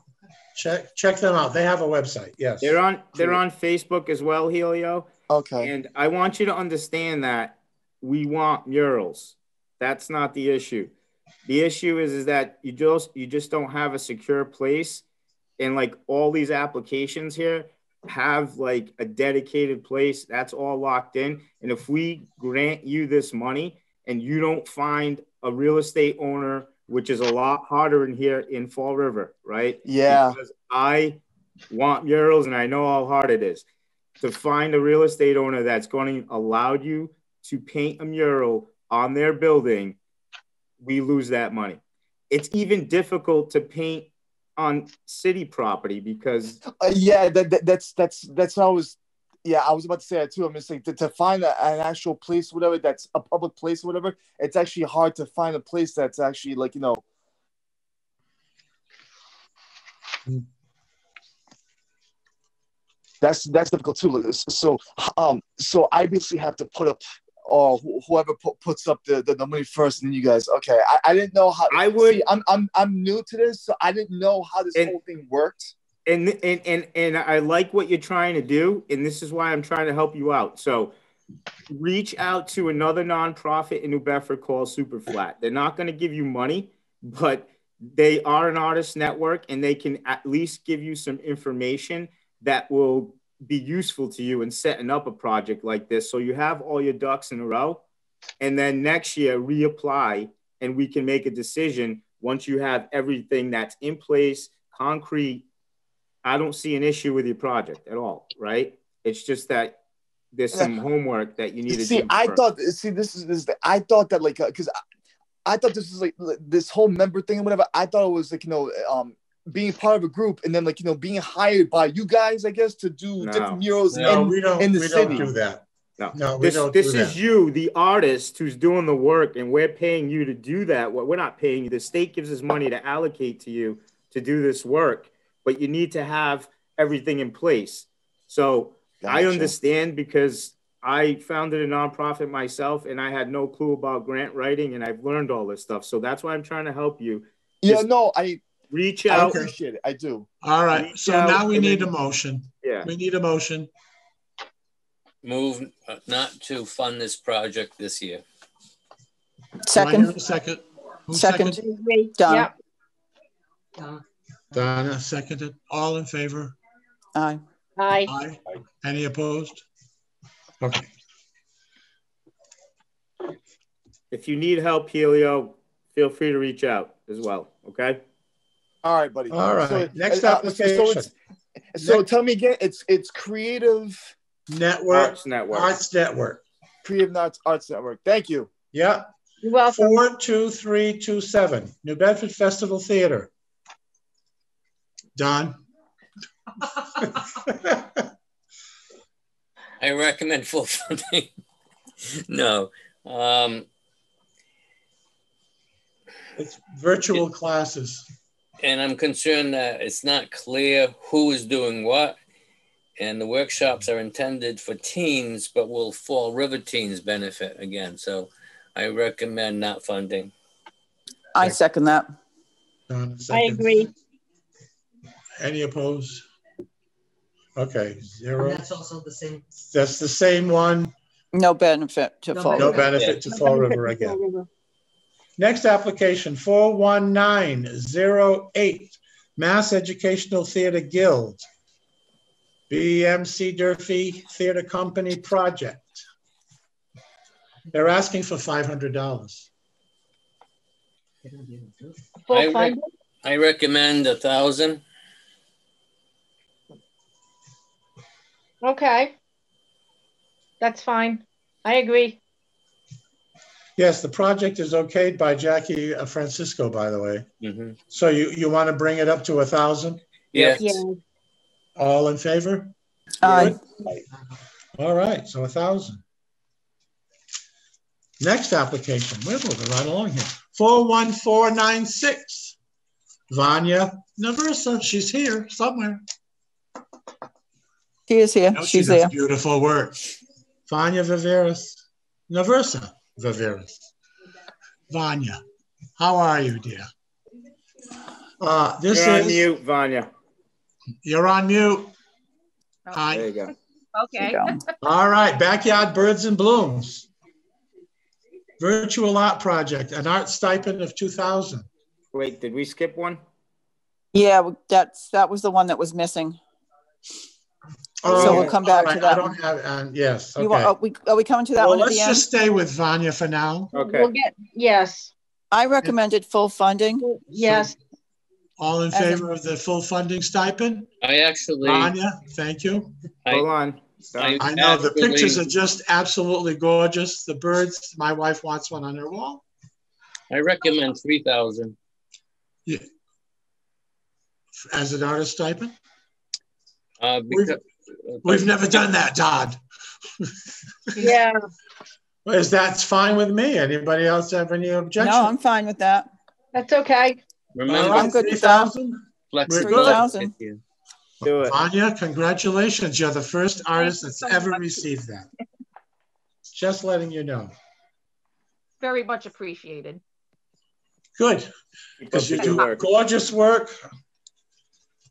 Check them out. They have a website. Yes. They're on Facebook as well, Helio. Okay. And I want you to understand that we want murals. That's not the issue. The issue is that you just don't have a secure place, and like all these applications here have like a dedicated place that's all locked in. And if we grant you this money and you don't find a real estate owner, which is a lot harder in here in Fall River, right? Yeah. Because I want murals, and I know how hard it is to find a real estate owner that's going to allow you to paint a mural on their building. We lose that money. It's even difficult to paint on city property because that's what I was. Yeah, I was about to say that too. I'm just saying to find an actual place, whatever, that's a public place, whatever. It's actually hard to find a place that's actually like, you know. That's difficult too. So I basically have to put up, or whoever puts up the money first, and then you guys. Okay, I didn't know how. I would. See, I'm new to this, so I didn't know how this whole thing worked. And I like what you're trying to do, and this is why I'm trying to help you out. So reach out to another nonprofit in New Bedford called Superflat. They're not going to give you money, but they are an artist network, and they can at least give you some information that will be useful to you in setting up a project like this. So you have all your ducks in a row, and then next year reapply, and we can make a decision once you have everything that's in place, concrete. I don't see an issue with your project at all, right? It's just that there's some homework that you need to do. I thought that like, because I thought this was like this whole member thing and whatever. I thought it was like, you know, being part of a group, and then like, you know, being hired by you guys, I guess, to do different murals in the city. We don't do that. No, this is you, the artist, who's doing the work, and we're paying you to do that. We're not paying you. The state gives us money to allocate to you to do this work, but you need to have everything in place. So gotcha. I understand, because I founded a nonprofit myself, and I had no clue about grant writing, and I've learned all this stuff. So that's why I'm trying to help you. Yeah, no, reach out. I appreciate it. I do. All right. So now we need a motion. Yeah. We need a motion. Move not to fund this project this year. Second. Second. Second. Done. Donna seconded. All in favor? Aye. Aye. Any opposed? Okay. If you need help, Helio, feel free to reach out as well. Okay. All right, buddy. All right. So, next application. So tell me again. It's Creative Arts Network. Creative Arts Network. Thank you. Yeah. You're welcome. 42327 New Bedford Festival Theater. Don. I recommend full funding. No. It's virtual classes. And I'm concerned that it's not clear who is doing what. And the workshops are intended for teens, but will Fall River teens benefit again? So I recommend not funding. I second that. I agree. Any opposed? Okay, 0. And that's also the same. That's the same one. No benefit to Fall River. No benefit to Fall River again. Next application, 41908, Mass Educational Theater Guild, BMC Durfee Theater Company project. They're asking for $500. I recommend 1,000. Okay. That's fine. I agree. Yes, the project is okayed by Jackie Francisco, by the way. Mm-hmm. So you want to bring it up to 1,000? Yes. Yeah. All in favor? Aye. All right, so 1,000. Next application, we're moving right along here. 41496. Vanya Naversa, she's here somewhere. She is here. Oh, She's she does there. beautiful work. Vanya Viveris, Naversa Viveris. Vanya, how are you, dear? This You're is on mute, Vanya. You're on mute. Oh, Hi. There you go. okay. All right, Backyard Birds and Blooms. Virtual art project, an art stipend of 2,000. Wait, did we skip one? Yeah, that was the one that was missing. Oh, So we'll come back all to right, that I don't have, yes, okay. You want, are we coming to that Well, one at let's the end? just stay with Vanya for now. Okay. We'll get, yes, I recommended full funding. yes. All in As a- favor of the full funding stipend? I actually, Vanya, thank you. Hold on. I know the actually- pictures are just absolutely gorgeous. The birds, my wife wants one on her wall. I recommend 3,000. Yeah. As an artist stipend? Because, We've never done that, Todd. Yeah, Is that fine with me? Anybody else have any objection? No, I'm fine with that. that's okay. remember, All right, I'm good with that. 3,000? flexibility. 3,000. Do it. Vanya, congratulations. You're the first artist that's ever received that. Just letting you know. Very much appreciated. Good, Keep up because you the do good work. gorgeous work.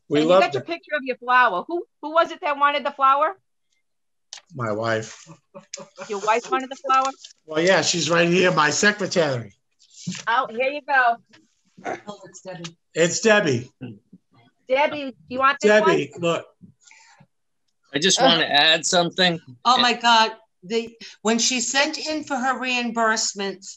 We And you love got your it. picture of your flower. Who was it that wanted the flower? My wife. Your wife wanted the flower? Well, yeah, she's right here, my secretary. Oh, here you go. Oh, it's Debbie. It's Debbie. Debbie, you want this Debbie, look. I just want to add something. Oh my God. When she sent in for her reimbursements,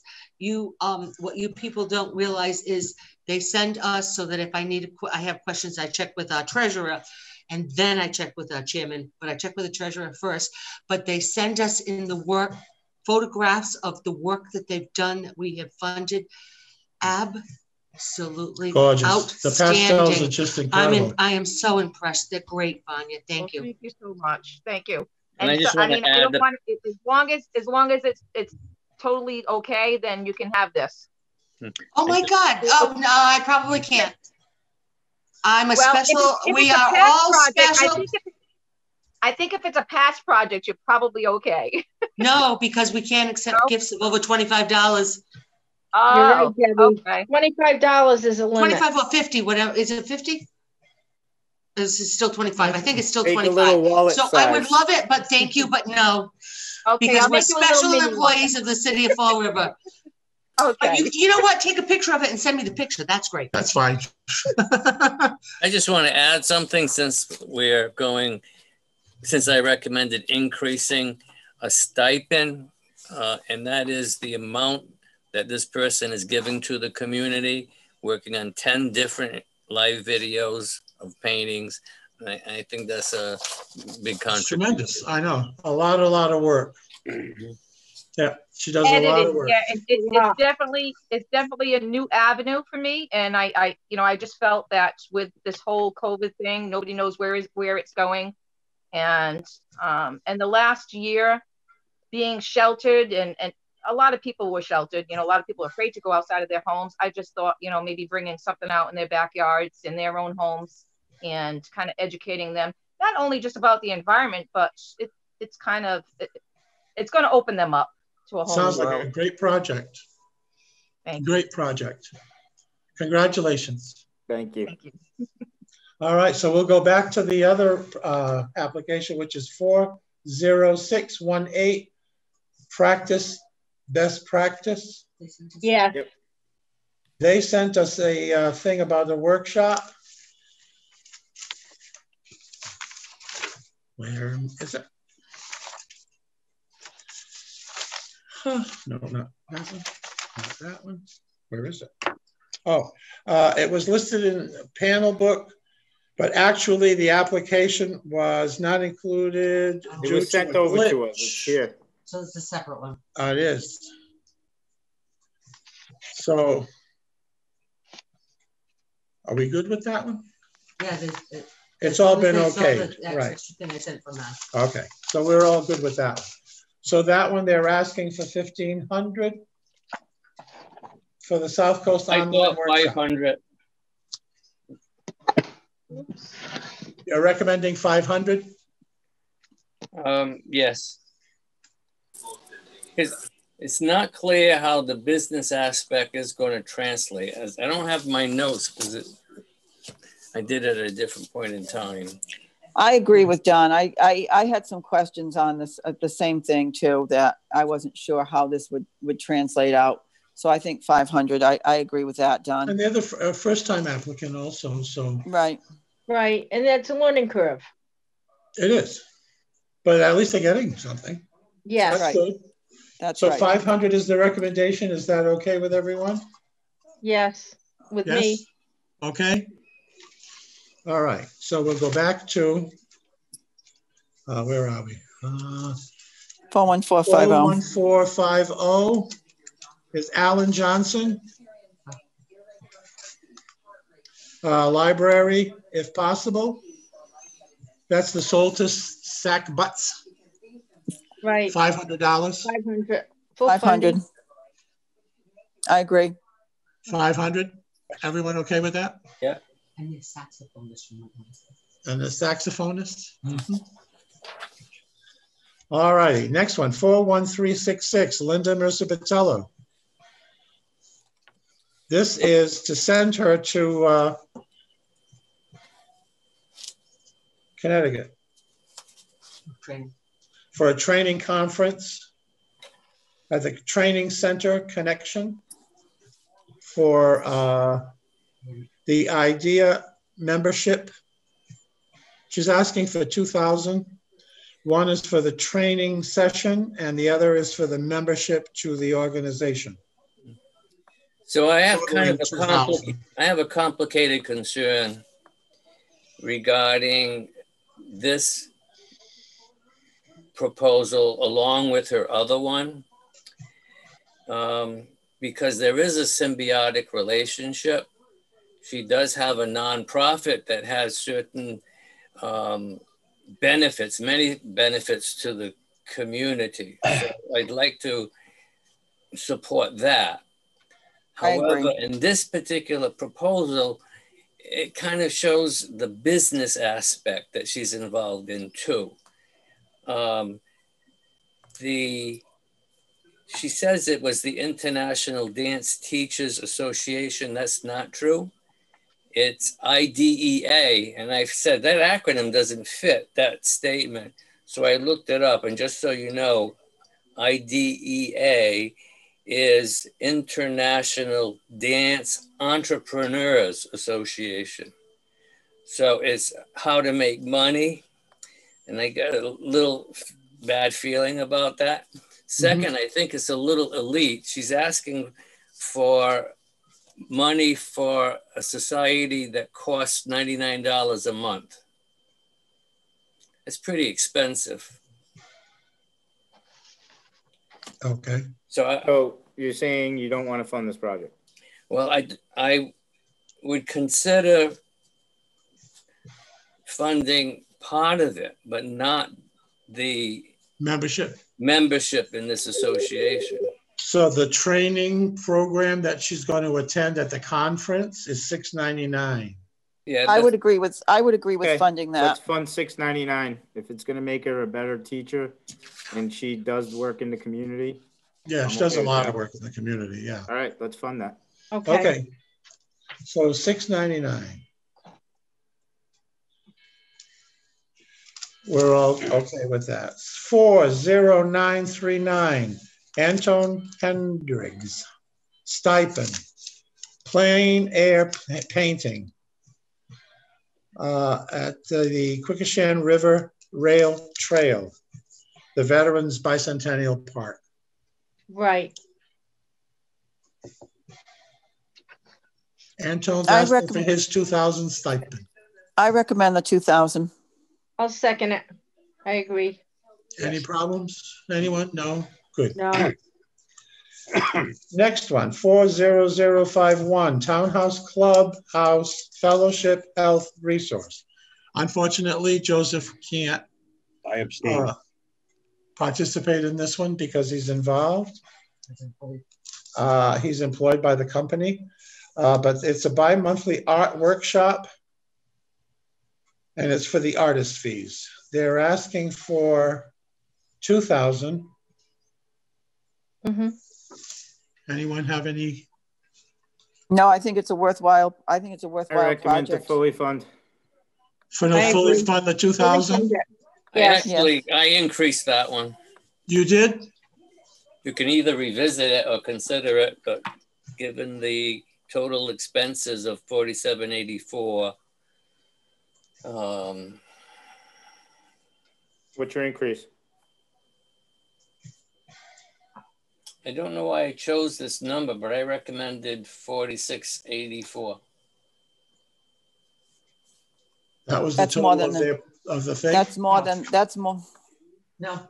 what you people don't realize is they send us so that if I have questions, I check with our treasurer and then I check with our chairman, but I check with the treasurer first. But they send us in the work photographs of the work that they've done that we have funded. Absolutely Gorgeous. The pastels are outstanding. just incredible. I am so impressed. They're great, Vanya. one? Thank you. Thank you so much. Thank you. And I just so, want to I add don't that- want as long as it's totally okay, then you can have this. Oh my God. Oh no, I probably can't. I'm a special. If We it's a are past all project, special. I think if it's a past project, you're probably okay. No, because we can't accept No? gifts of over $25. Oh, Debbie. okay. $25 is a limit. 25 or 50, whatever. Is it 50? Is it still 25? I think it's still Take a 25. little wallet So size. I would love it, but thank you, but no. Okay, Because I'll we're make you a little special mini one. employees of the city of Fall River. Okay. You know what? Take a picture of it and send me the picture. That's great. That's fine. I just want to add something since I recommended increasing a stipend, and that is the amount that this person is giving to the community, working on 10 different live videos of paintings. I think that's a big It's contribution. tremendous. I know. A lot of work. Yeah, she does a lot Edited. of work. Yeah, it's definitely a new avenue for me, and I just felt that with this whole COVID thing, nobody knows where it's going, and the last year being sheltered and a lot of people were sheltered. A lot of people are afraid to go outside of their homes. I just thought, maybe bringing something out in their backyards, in their own homes, and kind of educating them, not only just about the environment, but it's going to open them up to a whole Sounds new like world. a great project. Thank you. Great project. Congratulations. Thank you. Thank you. All right, so we'll go back to the other application, which is 40618, best practice. Yeah. Yep. They sent us a thing about a workshop. Where is it? Huh, no, not that one. Not that one. Where is it? Oh, it was listed in the panel book, but actually the application was not included. It due was sent to a over to glitch. us. It's here. So it's a separate one. It is. So, are we good with that one? Yeah, it's all been okay, right? Thing I sent from that. Okay, so we're all good with that one. So that one, they're asking for 1,500 for the South Coast I online thought workshop. 500. You're recommending 500? Yes. It's not clear how the business aspect is going to translate. As I don't have my notes because I did it at a different point in time. I agree with Don. I had some questions on this, the same thing too, that I wasn't sure how this would translate out. So I think 500, I agree with that, Don. And they're the first time applicant also, so. Right. Right, and that's a learning curve. It is, but at least they're getting something. Yeah, That's right. good. That's so right. 500 is the recommendation. Is that okay with everyone? Yes, with me. Okay. All right, so we'll go back to, where are we? 41450. 41450 is Alan Johnson. Library, if possible. That's the Soltis sack butts. Right. $500. 500. 500. I agree. 500. Everyone okay with that? Yeah. And the saxophonist. And the saxophonist. Mm-hmm. All righty. Next one, 41366, Linda Mercer-Patello. This is to send her to Connecticut for a training conference at the Training Center Connection for the IDEA membership. She's asking for 2,000. One is for the training session and the other is for the membership to the organization. So I have a complicated concern regarding this proposal along with her other one, because there is a symbiotic relationship. She does have a nonprofit that has certain benefits, many benefits to the community. So I'd like to support that. However, in this particular proposal, it kind of shows the business aspect that she's involved in too. She says it was the International Dance Teachers Association. That's not true. It's IDEA, and I've said that acronym doesn't fit that statement. So I looked it up, and just so you know, IDEA is International Dance Entrepreneurs Association. So it's how to make money. And I got a little bad feeling about that. Second, I think it's a little elite. She's asking for money for a society that costs $99 a month. It's pretty expensive. Okay. So you're saying you don't want to fund this project? Well, I would consider funding part of it, but not the membership in this association. So the training program that she's going to attend at the conference is $699. Yeah, I would agree with funding that. Let's fund $699 if it's going to make her a better teacher, and she does work in the community. Yeah, she does a lot of work in the community. Yeah. All right, let's fund that. Okay. So $699. We're all okay with that. 40939, Anton Hendricks, stipend, plein air painting at the Quequechan River Rail Trail, the Veterans Bicentennial Park. Right. Anton's asking for his 2,000 stipend. I recommend the 2,000. I'll second it. I agree. Any problems? Anyone? No? Good. No. Next one, 40051, Townhouse Clubhouse Fellowship Health Resource. Unfortunately, Joseph can't I abstain. Participate in this one because he's involved. He's employed by the company, but it's a bi-monthly art workshop, and it's for the artist fees. They're asking for $2,000. Mm-hmm. Anyone have any? No, I think it's a worthwhile. I recommend project. to fully fund. Fully fund the 2,000. I increased that one. You did? You can either revisit it or consider it, but given the total expenses of $47.84. What's your increase? I don't know why I chose this number, but I recommended $46.84. That was the total of the thing? That's more. No,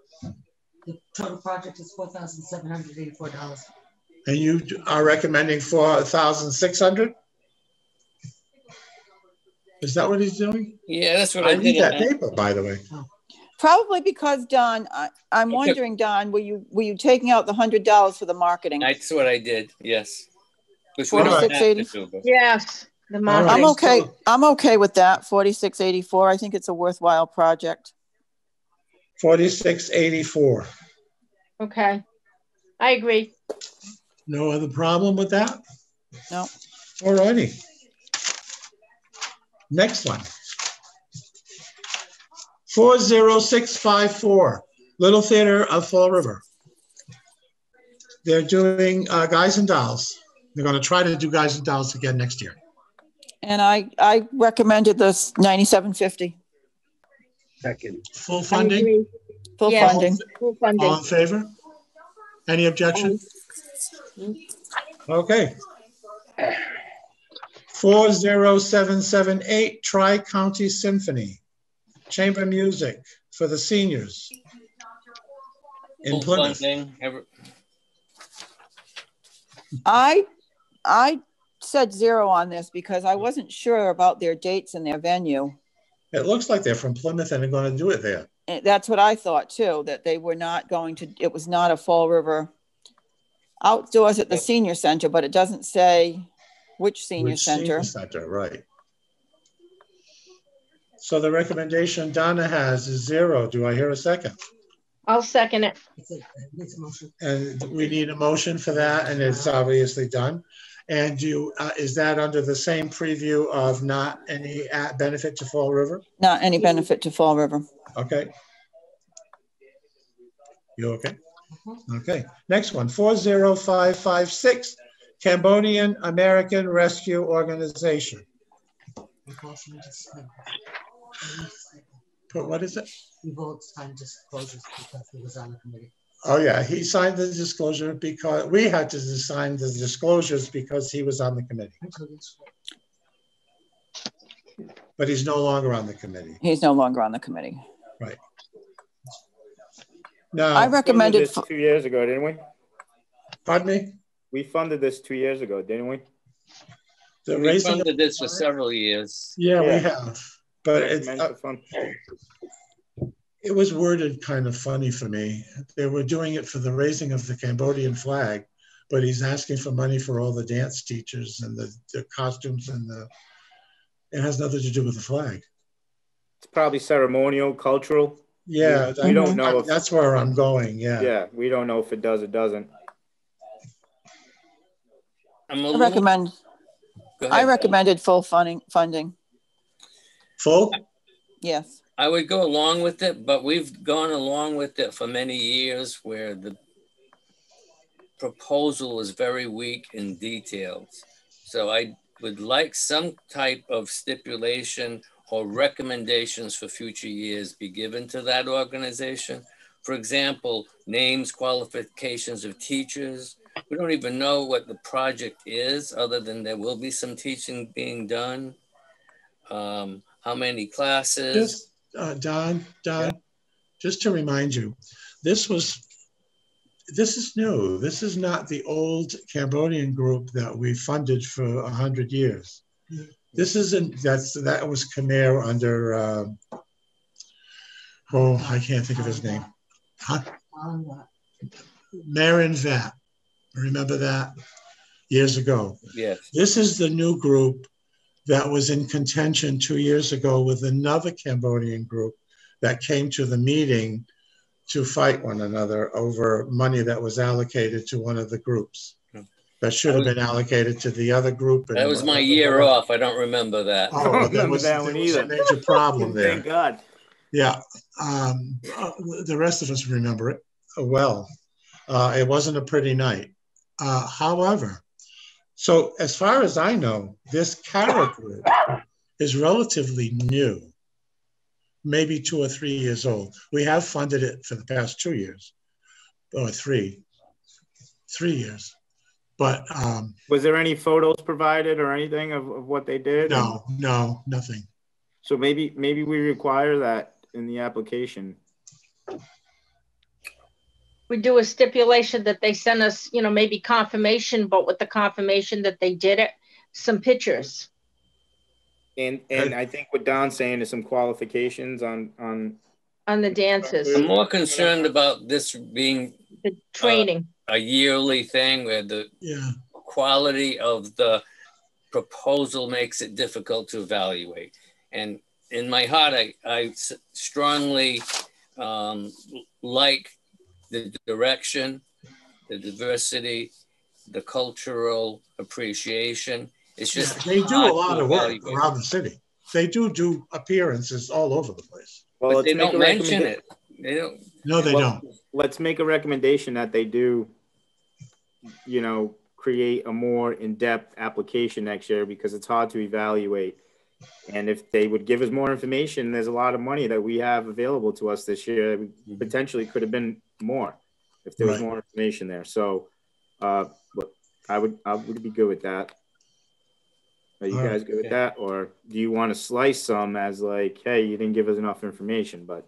the total project is $4,784. And you are recommending $4,600? Is that what he's doing? Yeah, that's what I need did. that paper, by the way. Probably because, Don, I'm wondering, Don, were you taking out the $100 for the marketing? That's what I did, yes. Which we don't have to do, but... Yes, the marketing. I'm okay. I'm okay with that. $46.84. I think it's a worthwhile project. $46.84. Okay, I agree. No other problem with that? No. All righty. Next one. 40654, Little Theater of Fall River. They're doing Guys and Dolls. They're going to try to do Guys and Dolls again next year. And I recommended this $97.50. Second. Full funding? Full funding. Full funding. All in favor? Any objection? Okay. 40778, Tri-County Symphony. Chamber music for the seniors in Plymouth. I said 0 on this because I wasn't sure about their dates and their venue. It looks like they're from Plymouth and they're going to do it there. And that's what I thought too, that they were not going to, it was not a Fall River outdoors at the senior center, but it doesn't say which senior center. Senior center, right. So the recommendation Donna has is 0. Do I hear a second? I'll second it. And we need a motion for that, and it's obviously done. And is that under the same preview of not any benefit to Fall River? Not any benefit to Fall River. Okay. You okay? Okay. Next one, 40556, Cambodian American Rescue Organization. But what is it? We both signed disclosures because he was on the committee. Oh yeah, he signed the disclosure because we had to sign the disclosures because he was on the committee. But he's no longer on the committee. He's no longer on the committee. Right. Now, I recommended this 2 years ago, didn't we? Pardon me? We funded this 2 years ago, didn't we? We funded this for several years. Yeah, we have. But it was worded kind of funny for me. They were doing it for the raising of the Cambodian flag, but he's asking for money for all the dance teachers and the costumes and it has nothing to do with the flag. It's probably ceremonial, cultural. Yeah, we don't know. That's where I'm going. Yeah. Yeah, we don't know if it does or doesn't. I recommended full funding. Full? Yes. I would go along with it, but we've gone along with it for many years where the proposal is very weak in details. So I would like some type of stipulation or recommendations for future years be given to that organization. For example, names, qualifications of teachers. We don't even know what the project is other than there will be some teaching being done. How many classes? Don, just to remind you, this was this is new. This is not the old Cambodian group that we funded for 100 years. This isn't, that was Khmer under, oh, I can't think of his name. Huh? Marin Vat. Remember that? Years ago. Yes. This is the new group that was in contention 2 years ago with another Cambodian group that came to the meeting to fight one another over money that was allocated to one of the groups. That should have been allocated to the other group. That was my year off. I don't remember that. I don't remember that one either. A major problem there. Thank God. Yeah. The rest of us remember it well. It wasn't a pretty night. However, so as far as I know, this CARA group is relatively new, maybe 2 or 3 years old. We have funded it for the past 2 years, or 3 years. But was there any photos provided or anything of what they did? No, nothing. So maybe we require that in the application. We do a stipulation that they send us, you know, maybe confirmation, but with the confirmation that they did it, some pictures. And I think what Don's saying is some qualifications on the dances. I'm more concerned about this being the training. A yearly thing where the quality of the proposal makes it difficult to evaluate. And in my heart, I strongly like the direction, the diversity, the cultural appreciation. It's just they do a lot of work around the city. They do appearances all over the place. Well, but they don't mention it. They don't. No, they don't. Let's make a recommendation that they do, you know, create a more in-depth application next year, because it's hard to evaluate. And if they would give us more information, there's a lot of money that we have available to us this year. That potentially could have been more if there was more information there. So I would be good with that. Are you guys good with that? Or do you want to slice some as like, hey, you didn't give us enough information? But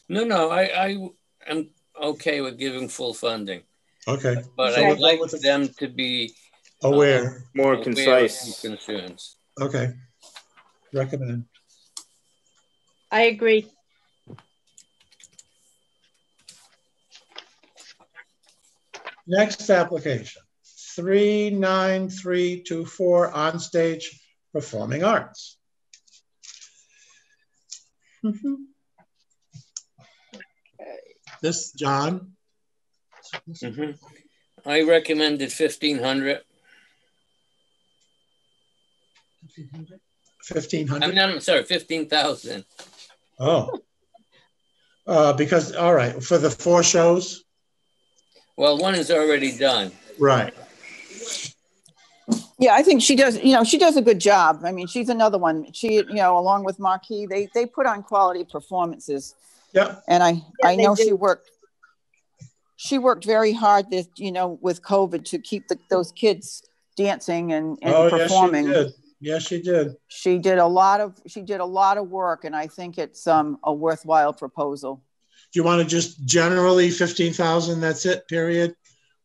no, I am okay with giving full funding. Okay. But I would like them to be aware, more concise concerns. Okay. Recommend. I agree. Next application, 39324, Onstage Performing Arts. This, John? I recommended 1,500. 1,500? I'm sorry, 15,000. Oh. Because, all right, for the 4 shows? Well, one is already done. Right. Yeah, I think she does, you know, she does a good job. I mean, she's another one. She, you know, along with Marquis, they put on quality performances. Yeah. And I know she worked very hard this, you know, with COVID to keep those kids dancing and performing. Yes, she did. She did a lot of work, and I think it's a worthwhile proposal. Do you want to just generally 15,000? That's it. Period.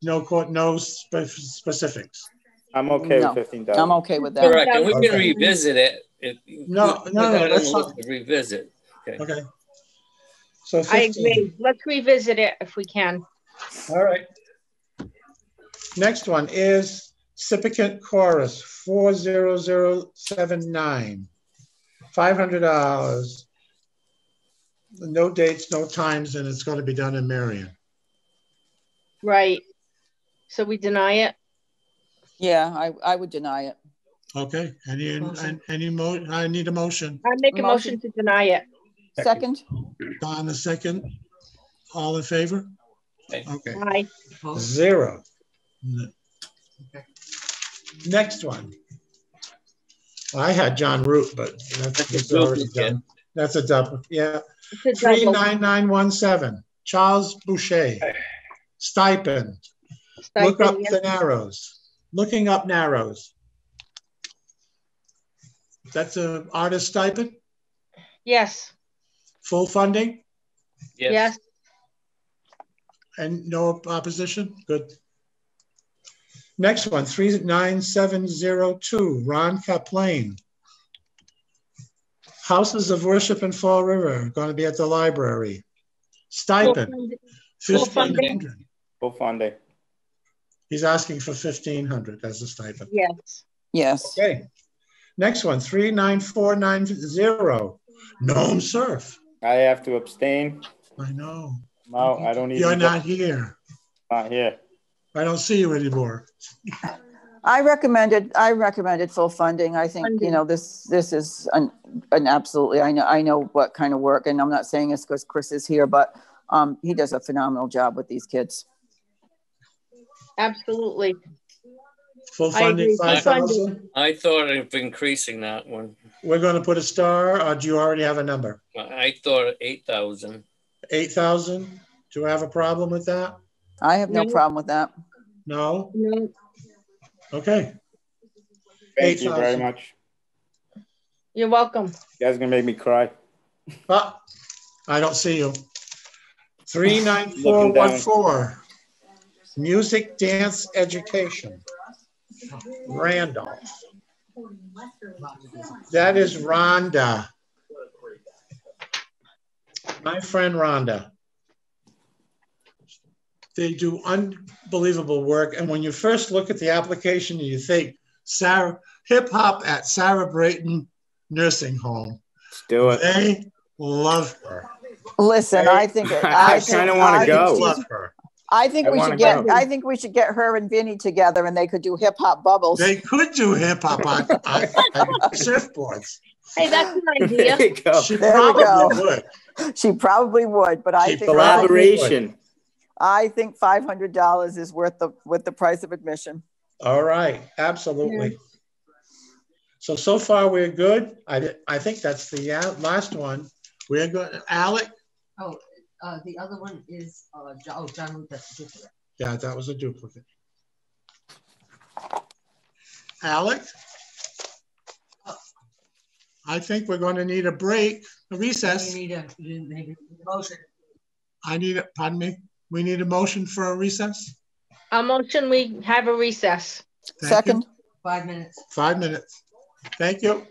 No specifics. I'm okay with 15,000. I'm okay with that. Correct, and we can revisit it. No. Let's revisit. Okay. So 15. I agree. Let's revisit it if we can. All right. Next one is Sipicant Chorus 40079. $500. No dates, no times, and it's going to be done in Marion. Right. So we deny it? Yeah, I would deny it. Okay. I need a motion. I make a motion to deny it. Second. Don, the second. All in favor? Okay. Aye. 0. Next one. Well, I had John Root, but that's already done. That's a double. Yeah. 39917. Charles Boucher. Stipend. Look up the Narrows. Looking up Narrows. That's an artist stipend? Yes. Full funding? Yes. And no opposition? Good. Next one, 39702, Ron Kaplane. Houses of Worship in Fall River, going to be at the library. Stipend, $1,500. Full funding. He's asking for $1,500 as a stipend. Yes. Yes. Okay. Next one, 39490, Gnome Surf. I have to abstain. I know. No, I don't even. You're not here. Not here. I don't see you anymore. I recommended full funding. I think, you know, this is an absolutely, I know what kind of work, and I'm not saying it's because Chris is here, but he does a phenomenal job with these kids. Absolutely. Full funding, 5,000. I thought of increasing that one. We're going to put a star, or do you already have a number? I thought 8,000. 8,000. Do I have a problem with that? I have no problem with that. No? No. Okay. Thank you very much. You're welcome. You guys are gonna make me cry. I don't see you. 39414. Music Dance Education. Randolph. That is Rhonda. My friend Rhonda. They do unbelievable work. And when you first look at the application, you think hip hop at Sarah Brayton Nursing Home. Let's do it. They love her. Listen, I kind of want to go. Love her. I think we should get her and Vinny together, and they could do hip hop bubbles. They could do hip hop on surfboards. Hey, that's an idea. There you go. She probably would. She probably would, but I think collaboration. I think $500 is worth the price of admission. All right, absolutely. So far we're good. I think that's the last one. We're good. Alec. Oh, the other one is John Luke. That's a duplicate. Yeah, that was a duplicate. Alec. I think we're going to need a break, a recess. You need a motion. Pardon me? We need a motion for a recess? A motion, we have a recess. Second. 5 minutes. 5 minutes. Thank you.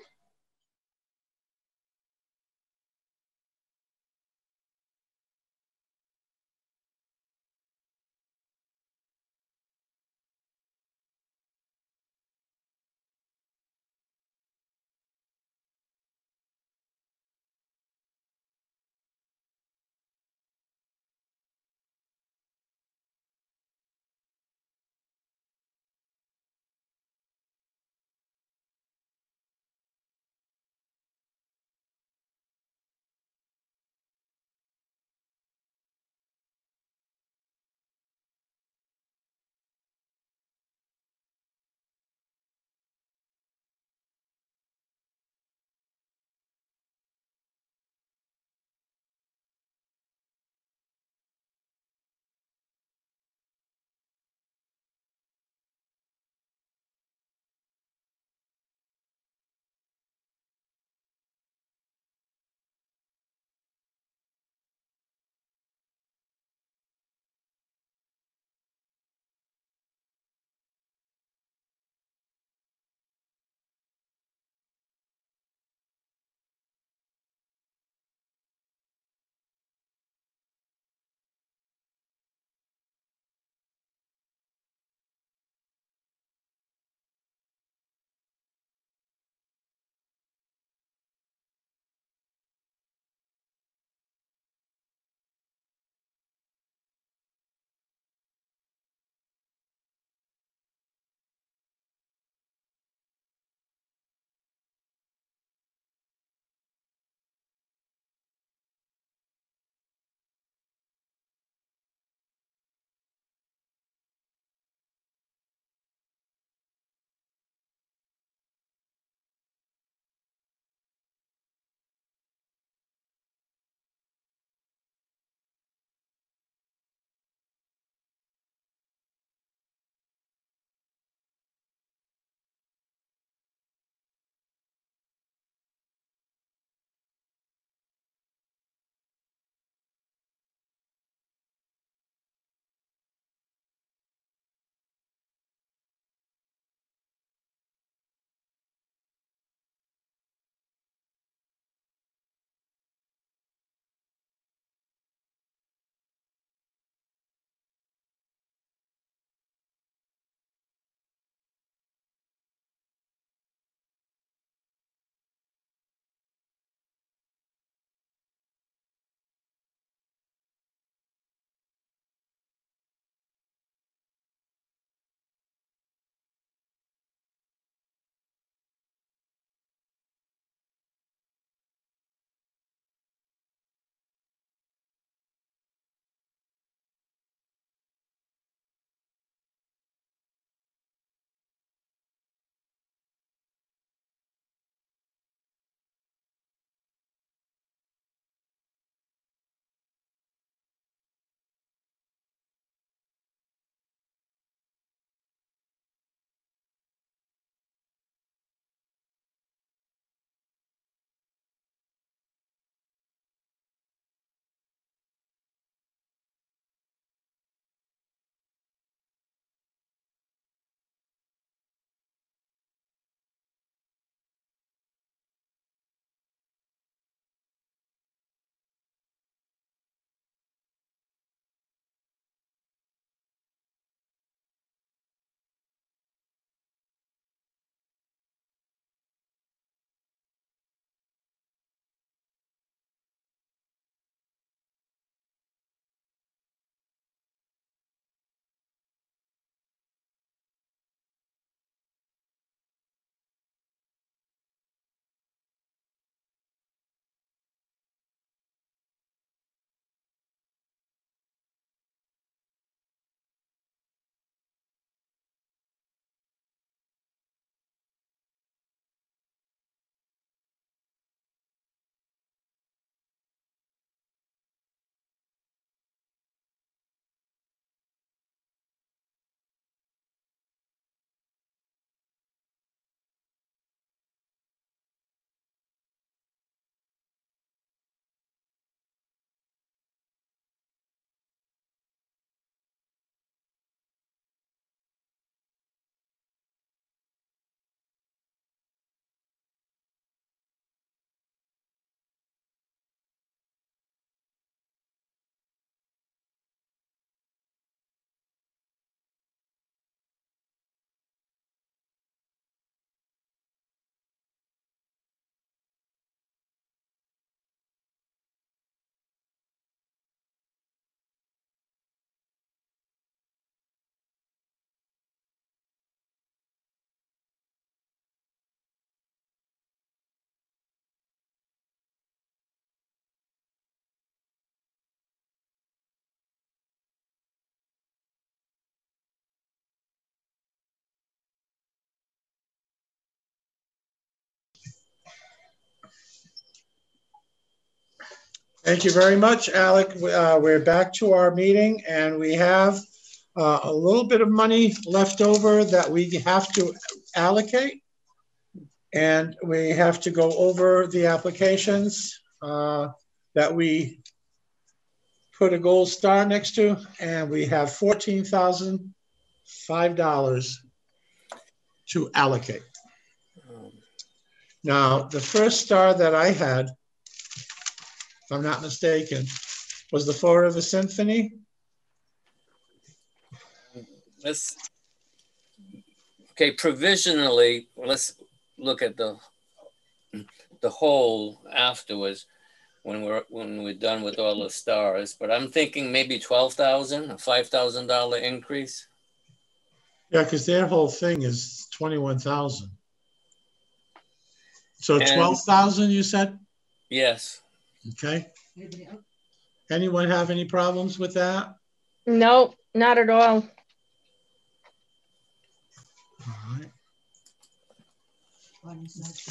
Thank you very much, Alec. We're back to our meeting, and we have a little bit of money left over that we have to allocate. And we have to go over the applications that we put a gold star next to, and we have $14,005 to allocate. Now, the first star that I had, if I'm not mistaken, was the Fall River Symphony. Okay, provisionally, let's look at the whole afterwards when we're done with all the stars. But I'm thinking maybe 12,000, a $5,000 increase. Yeah, because their whole thing is 21,000. So 12,000, you said? Yes. Okay. Anyone have any problems with that? No, not at all. All right.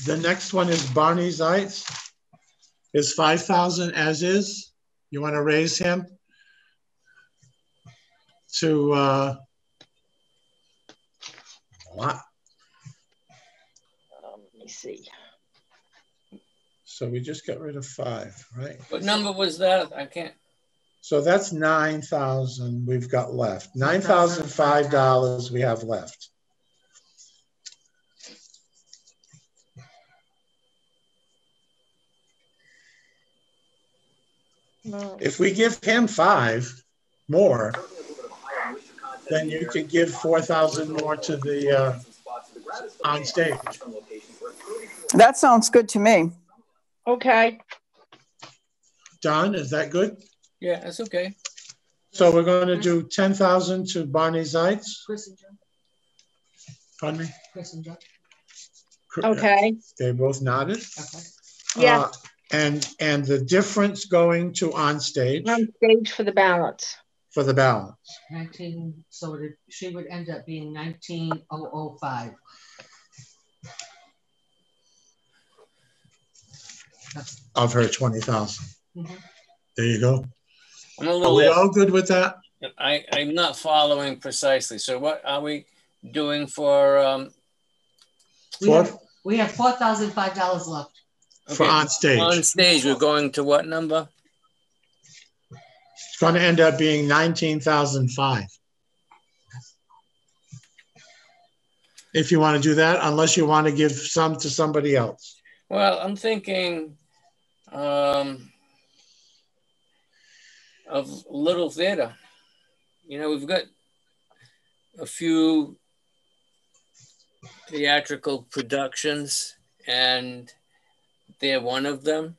The next one is Barney Zeitz. Is 5,000 as is. You want to raise him to what? Let me see. So we just got rid of 5, right? What number was that? I can't. So that's 9,000 we've got left. $9,005 we have left. No. If we give him 5 more, then you could give 4,000 more to the on stage. That sounds good to me. Okay. Don, is that good? Yeah, that's okay. So we're going to do 10,000 to Barney Zeitz. Chris and Joe. Pardon me? Chris and Joe. Okay. They both nodded. Okay. Yeah. And the difference going to on stage On stage for the balance. for the balance 19. So she would end up being 19,005. of her 20,000. Mm-hmm. There you go. I'm a Are little. we all good with that? I'm not following precisely. So what are we doing for? We have $4,005 left. For Okay, on stage. On stage, we're going to what number? It's going to end up being 19,005. If you want to do that, unless you want to give some to somebody else. Well, I'm thinking of Little Theater. You know, we've got a few theatrical productions, and they're one of them.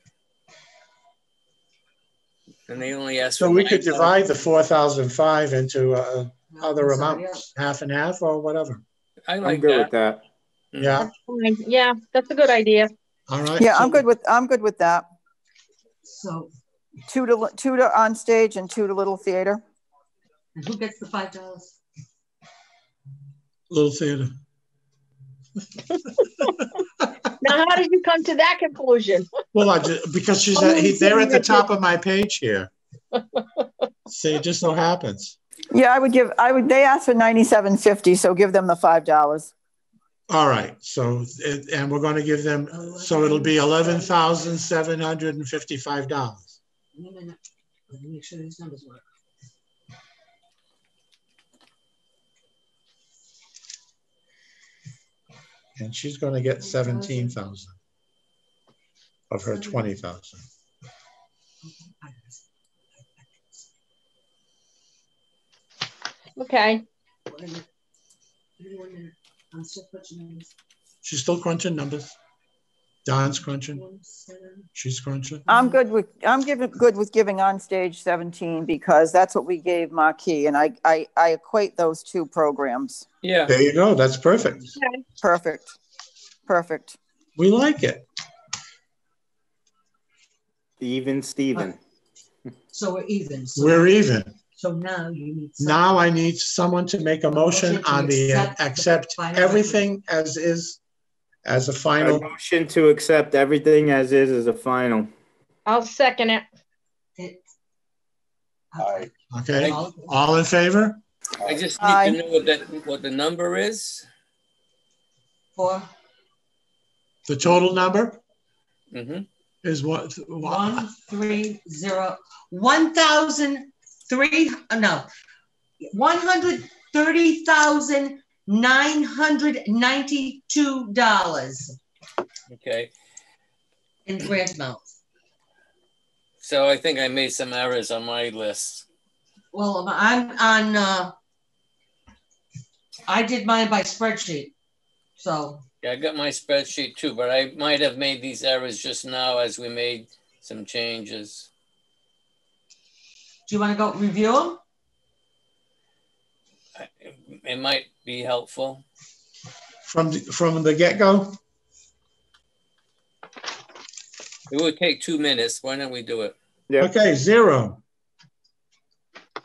And they only ask. So we could divide the 4,005 into other amounts, half and half or whatever. I'm good with that. Yeah. That's fine. Yeah, that's a good idea. All right. Yeah, so I'm good with that. So Two to on stage and 2 to Little Theater. and who gets the $5? Little Theater. Now, how did you come to that conclusion? Well, because they're at the top of my page here. See, it just so happens. Yeah, they asked for $97.50, so give them the $5. All right. So, and we're going to give them, so it'll be $11,755. Wait a minute. Let me make sure these numbers work. And she's going to get 17,000 of her 20,000. Okay. Wait a minute. Give me 1 minute. I'm still crunching numbers. She's still crunching numbers. Don's crunching. She's crunching. I'm good with giving on stage 17 because that's what we gave Marquis, and I equate those 2 programs. Yeah. There you go. That's perfect. Okay. Perfect. We like it. Even Steven. So we're even. So We're even. So now you need. Now I need someone to make a motion on the accept everything as is as a final. A motion to accept everything as is a final. I'll second it. Aye. Okay, all in favor? I just need to know what the number is. For The total number Mm-hmm. is what? 130 $130,992 Okay. in grant amount. So I think I made some errors on my list. Well, I'm on. I did mine by spreadsheet, so. Yeah, I got my spreadsheet too, but I might have made these errors just now as we made some changes. Do you want to go review them? It might be helpful. From the get-go? It would take 2 minutes. Why don't we do it? Yeah. Okay, 0.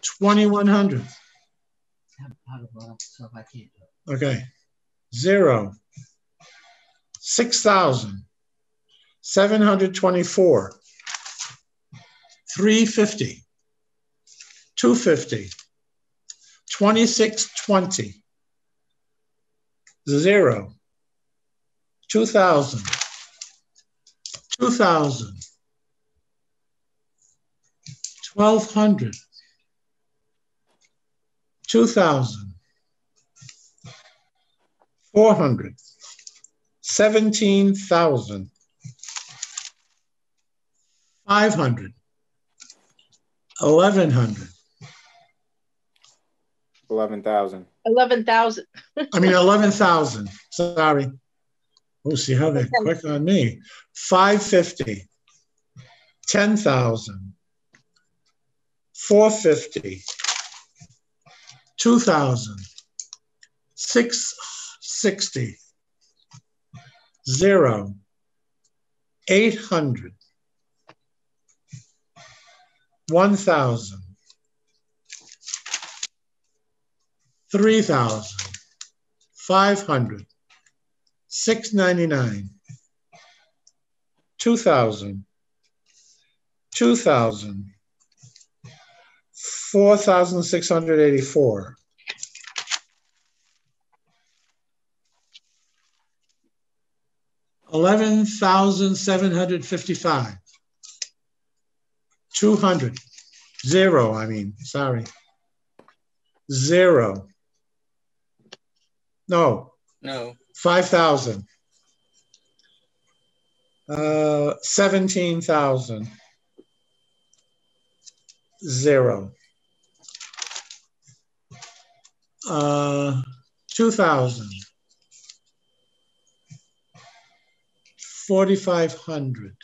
2,100. So if I can't do it. Okay. 0. 6,724. 350. 250. 2620. 0. 2,000. 2,000. 1,200. 2,000. 400. 17,000. 500. 1,100. 11,000. 11,000. I mean 11,000. Sorry. Oh, see how they're quick on me. 550. 10,000. 450. 2,000. 660. 0. 800. 1,000. 3,000. 500. 699. 2,000. 2,000. 4,684. 11,755. 200. 0, I mean, sorry. 0. No. 5,000. 17,000. 0. 2,000. 4,500.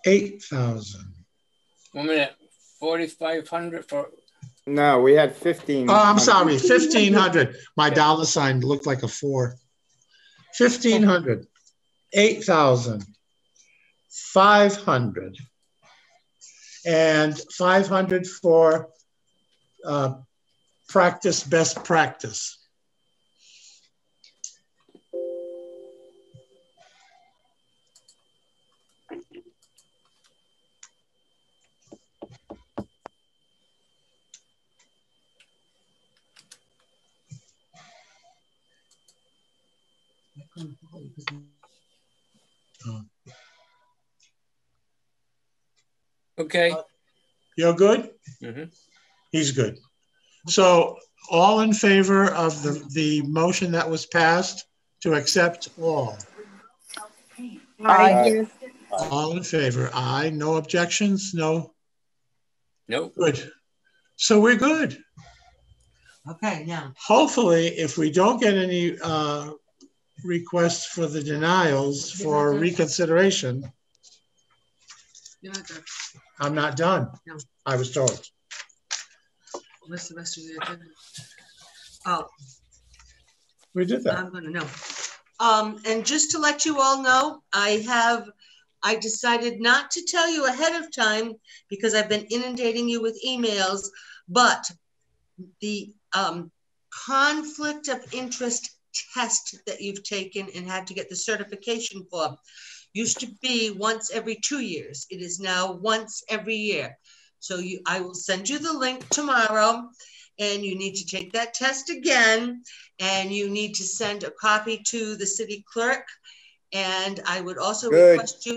8,000. 1 minute. 4,500 for. No, we had 15. Oh, I'm sorry, 1,500. My dollar sign looked like a 4. 1,500. 8,000. 500. And 500 for practice, best practice. Okay. You're good? Mm-hmm. He's good. So all in favor of the motion that was passed to accept all? Aye. All in favor? Aye. No objections? No? Nope. Good. So we're good. Okay, now. Hopefully, if we don't get any requests for the denials for reconsideration, You're not done. I'm not done. No. I was told. What's the rest of your agenda? Oh, We did that. I'm gonna know. And just to let you all know, I decided not to tell you ahead of time because I've been inundating you with emails, but the conflict of interest test that you've taken and had to get the certification for. Used to be once every 2 years. It is now once every year. So I will send you the link tomorrow, and you need to take that test again, and you need to send a copy to the city clerk. And I would also request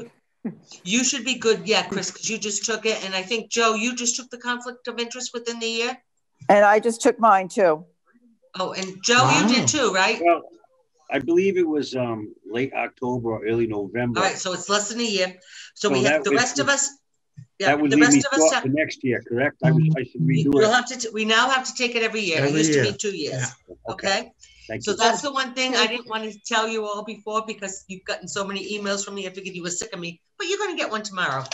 you should be good. Yeah, Chris, because you just took it. And I think, Joe, you just took the conflict of interest within the year. And I just took mine too. Oh, and Joe, you did too, right? Well, I believe it was late October or early November. All right, so it's less than a year. So we have the rest of us. Yeah, that would leave me short for next year, correct? I should redo it. We now have to take it every year. It used to be 2 years. Yeah. Okay. So that's the one thing I didn't want to tell you all before, because you've gotten so many emails from me. I figured you were sick of me, but you're going to get one tomorrow.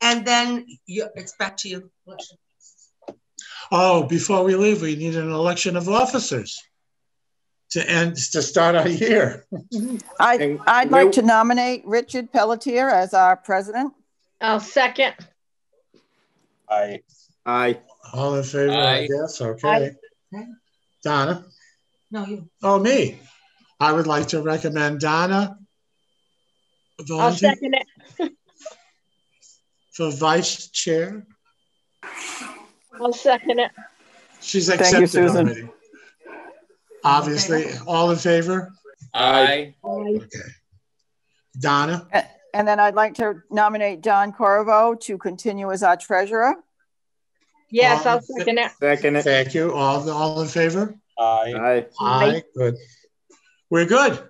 And then it's back to you. Oh, before we leave, we need an election of officers to start our year. I'd like to nominate Richard Pelletier as our president. I'll second. Aye. All in favor, I guess. Okay. Donna? No, you. Oh, me. I would like to recommend Donna. I'll second it. For vice chair. I'll second it. She's accepted already. Obviously, all in favor? Aye. Okay. Donna? And then I'd like to nominate Don Corvo to continue as our treasurer. Yes, I'll second it. Second it. Thank you. All in favor? Aye. Aye. Good. We're good.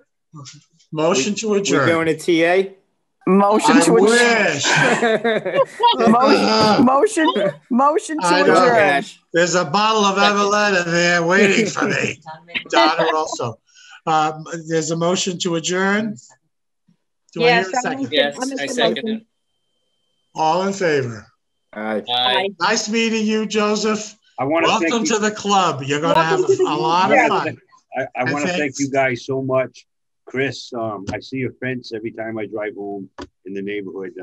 Motion to adjourn. We're going to TA? Motion to adjourn. Motion to adjourn. There's a bottle of Evelyn in there waiting for me. Donna also. There's a motion to adjourn. Do I hear a second? Yes, I second it. All in favor? Aye. Nice meeting you, Joseph. Welcome to the club. You're going to have a lot of fun. I want to thank you guys so much. Chris, I see your fence every time I drive home in the neighborhood.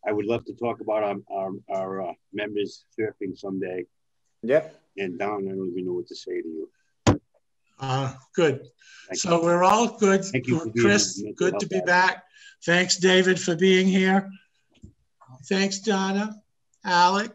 I would love to talk about our members surfing someday. Yep. And Don, I don't even know what to say to you. Good. So we're all good. Thank you, Chris, good to be back. Thanks, David, for being here. Thanks, Donna, Alec.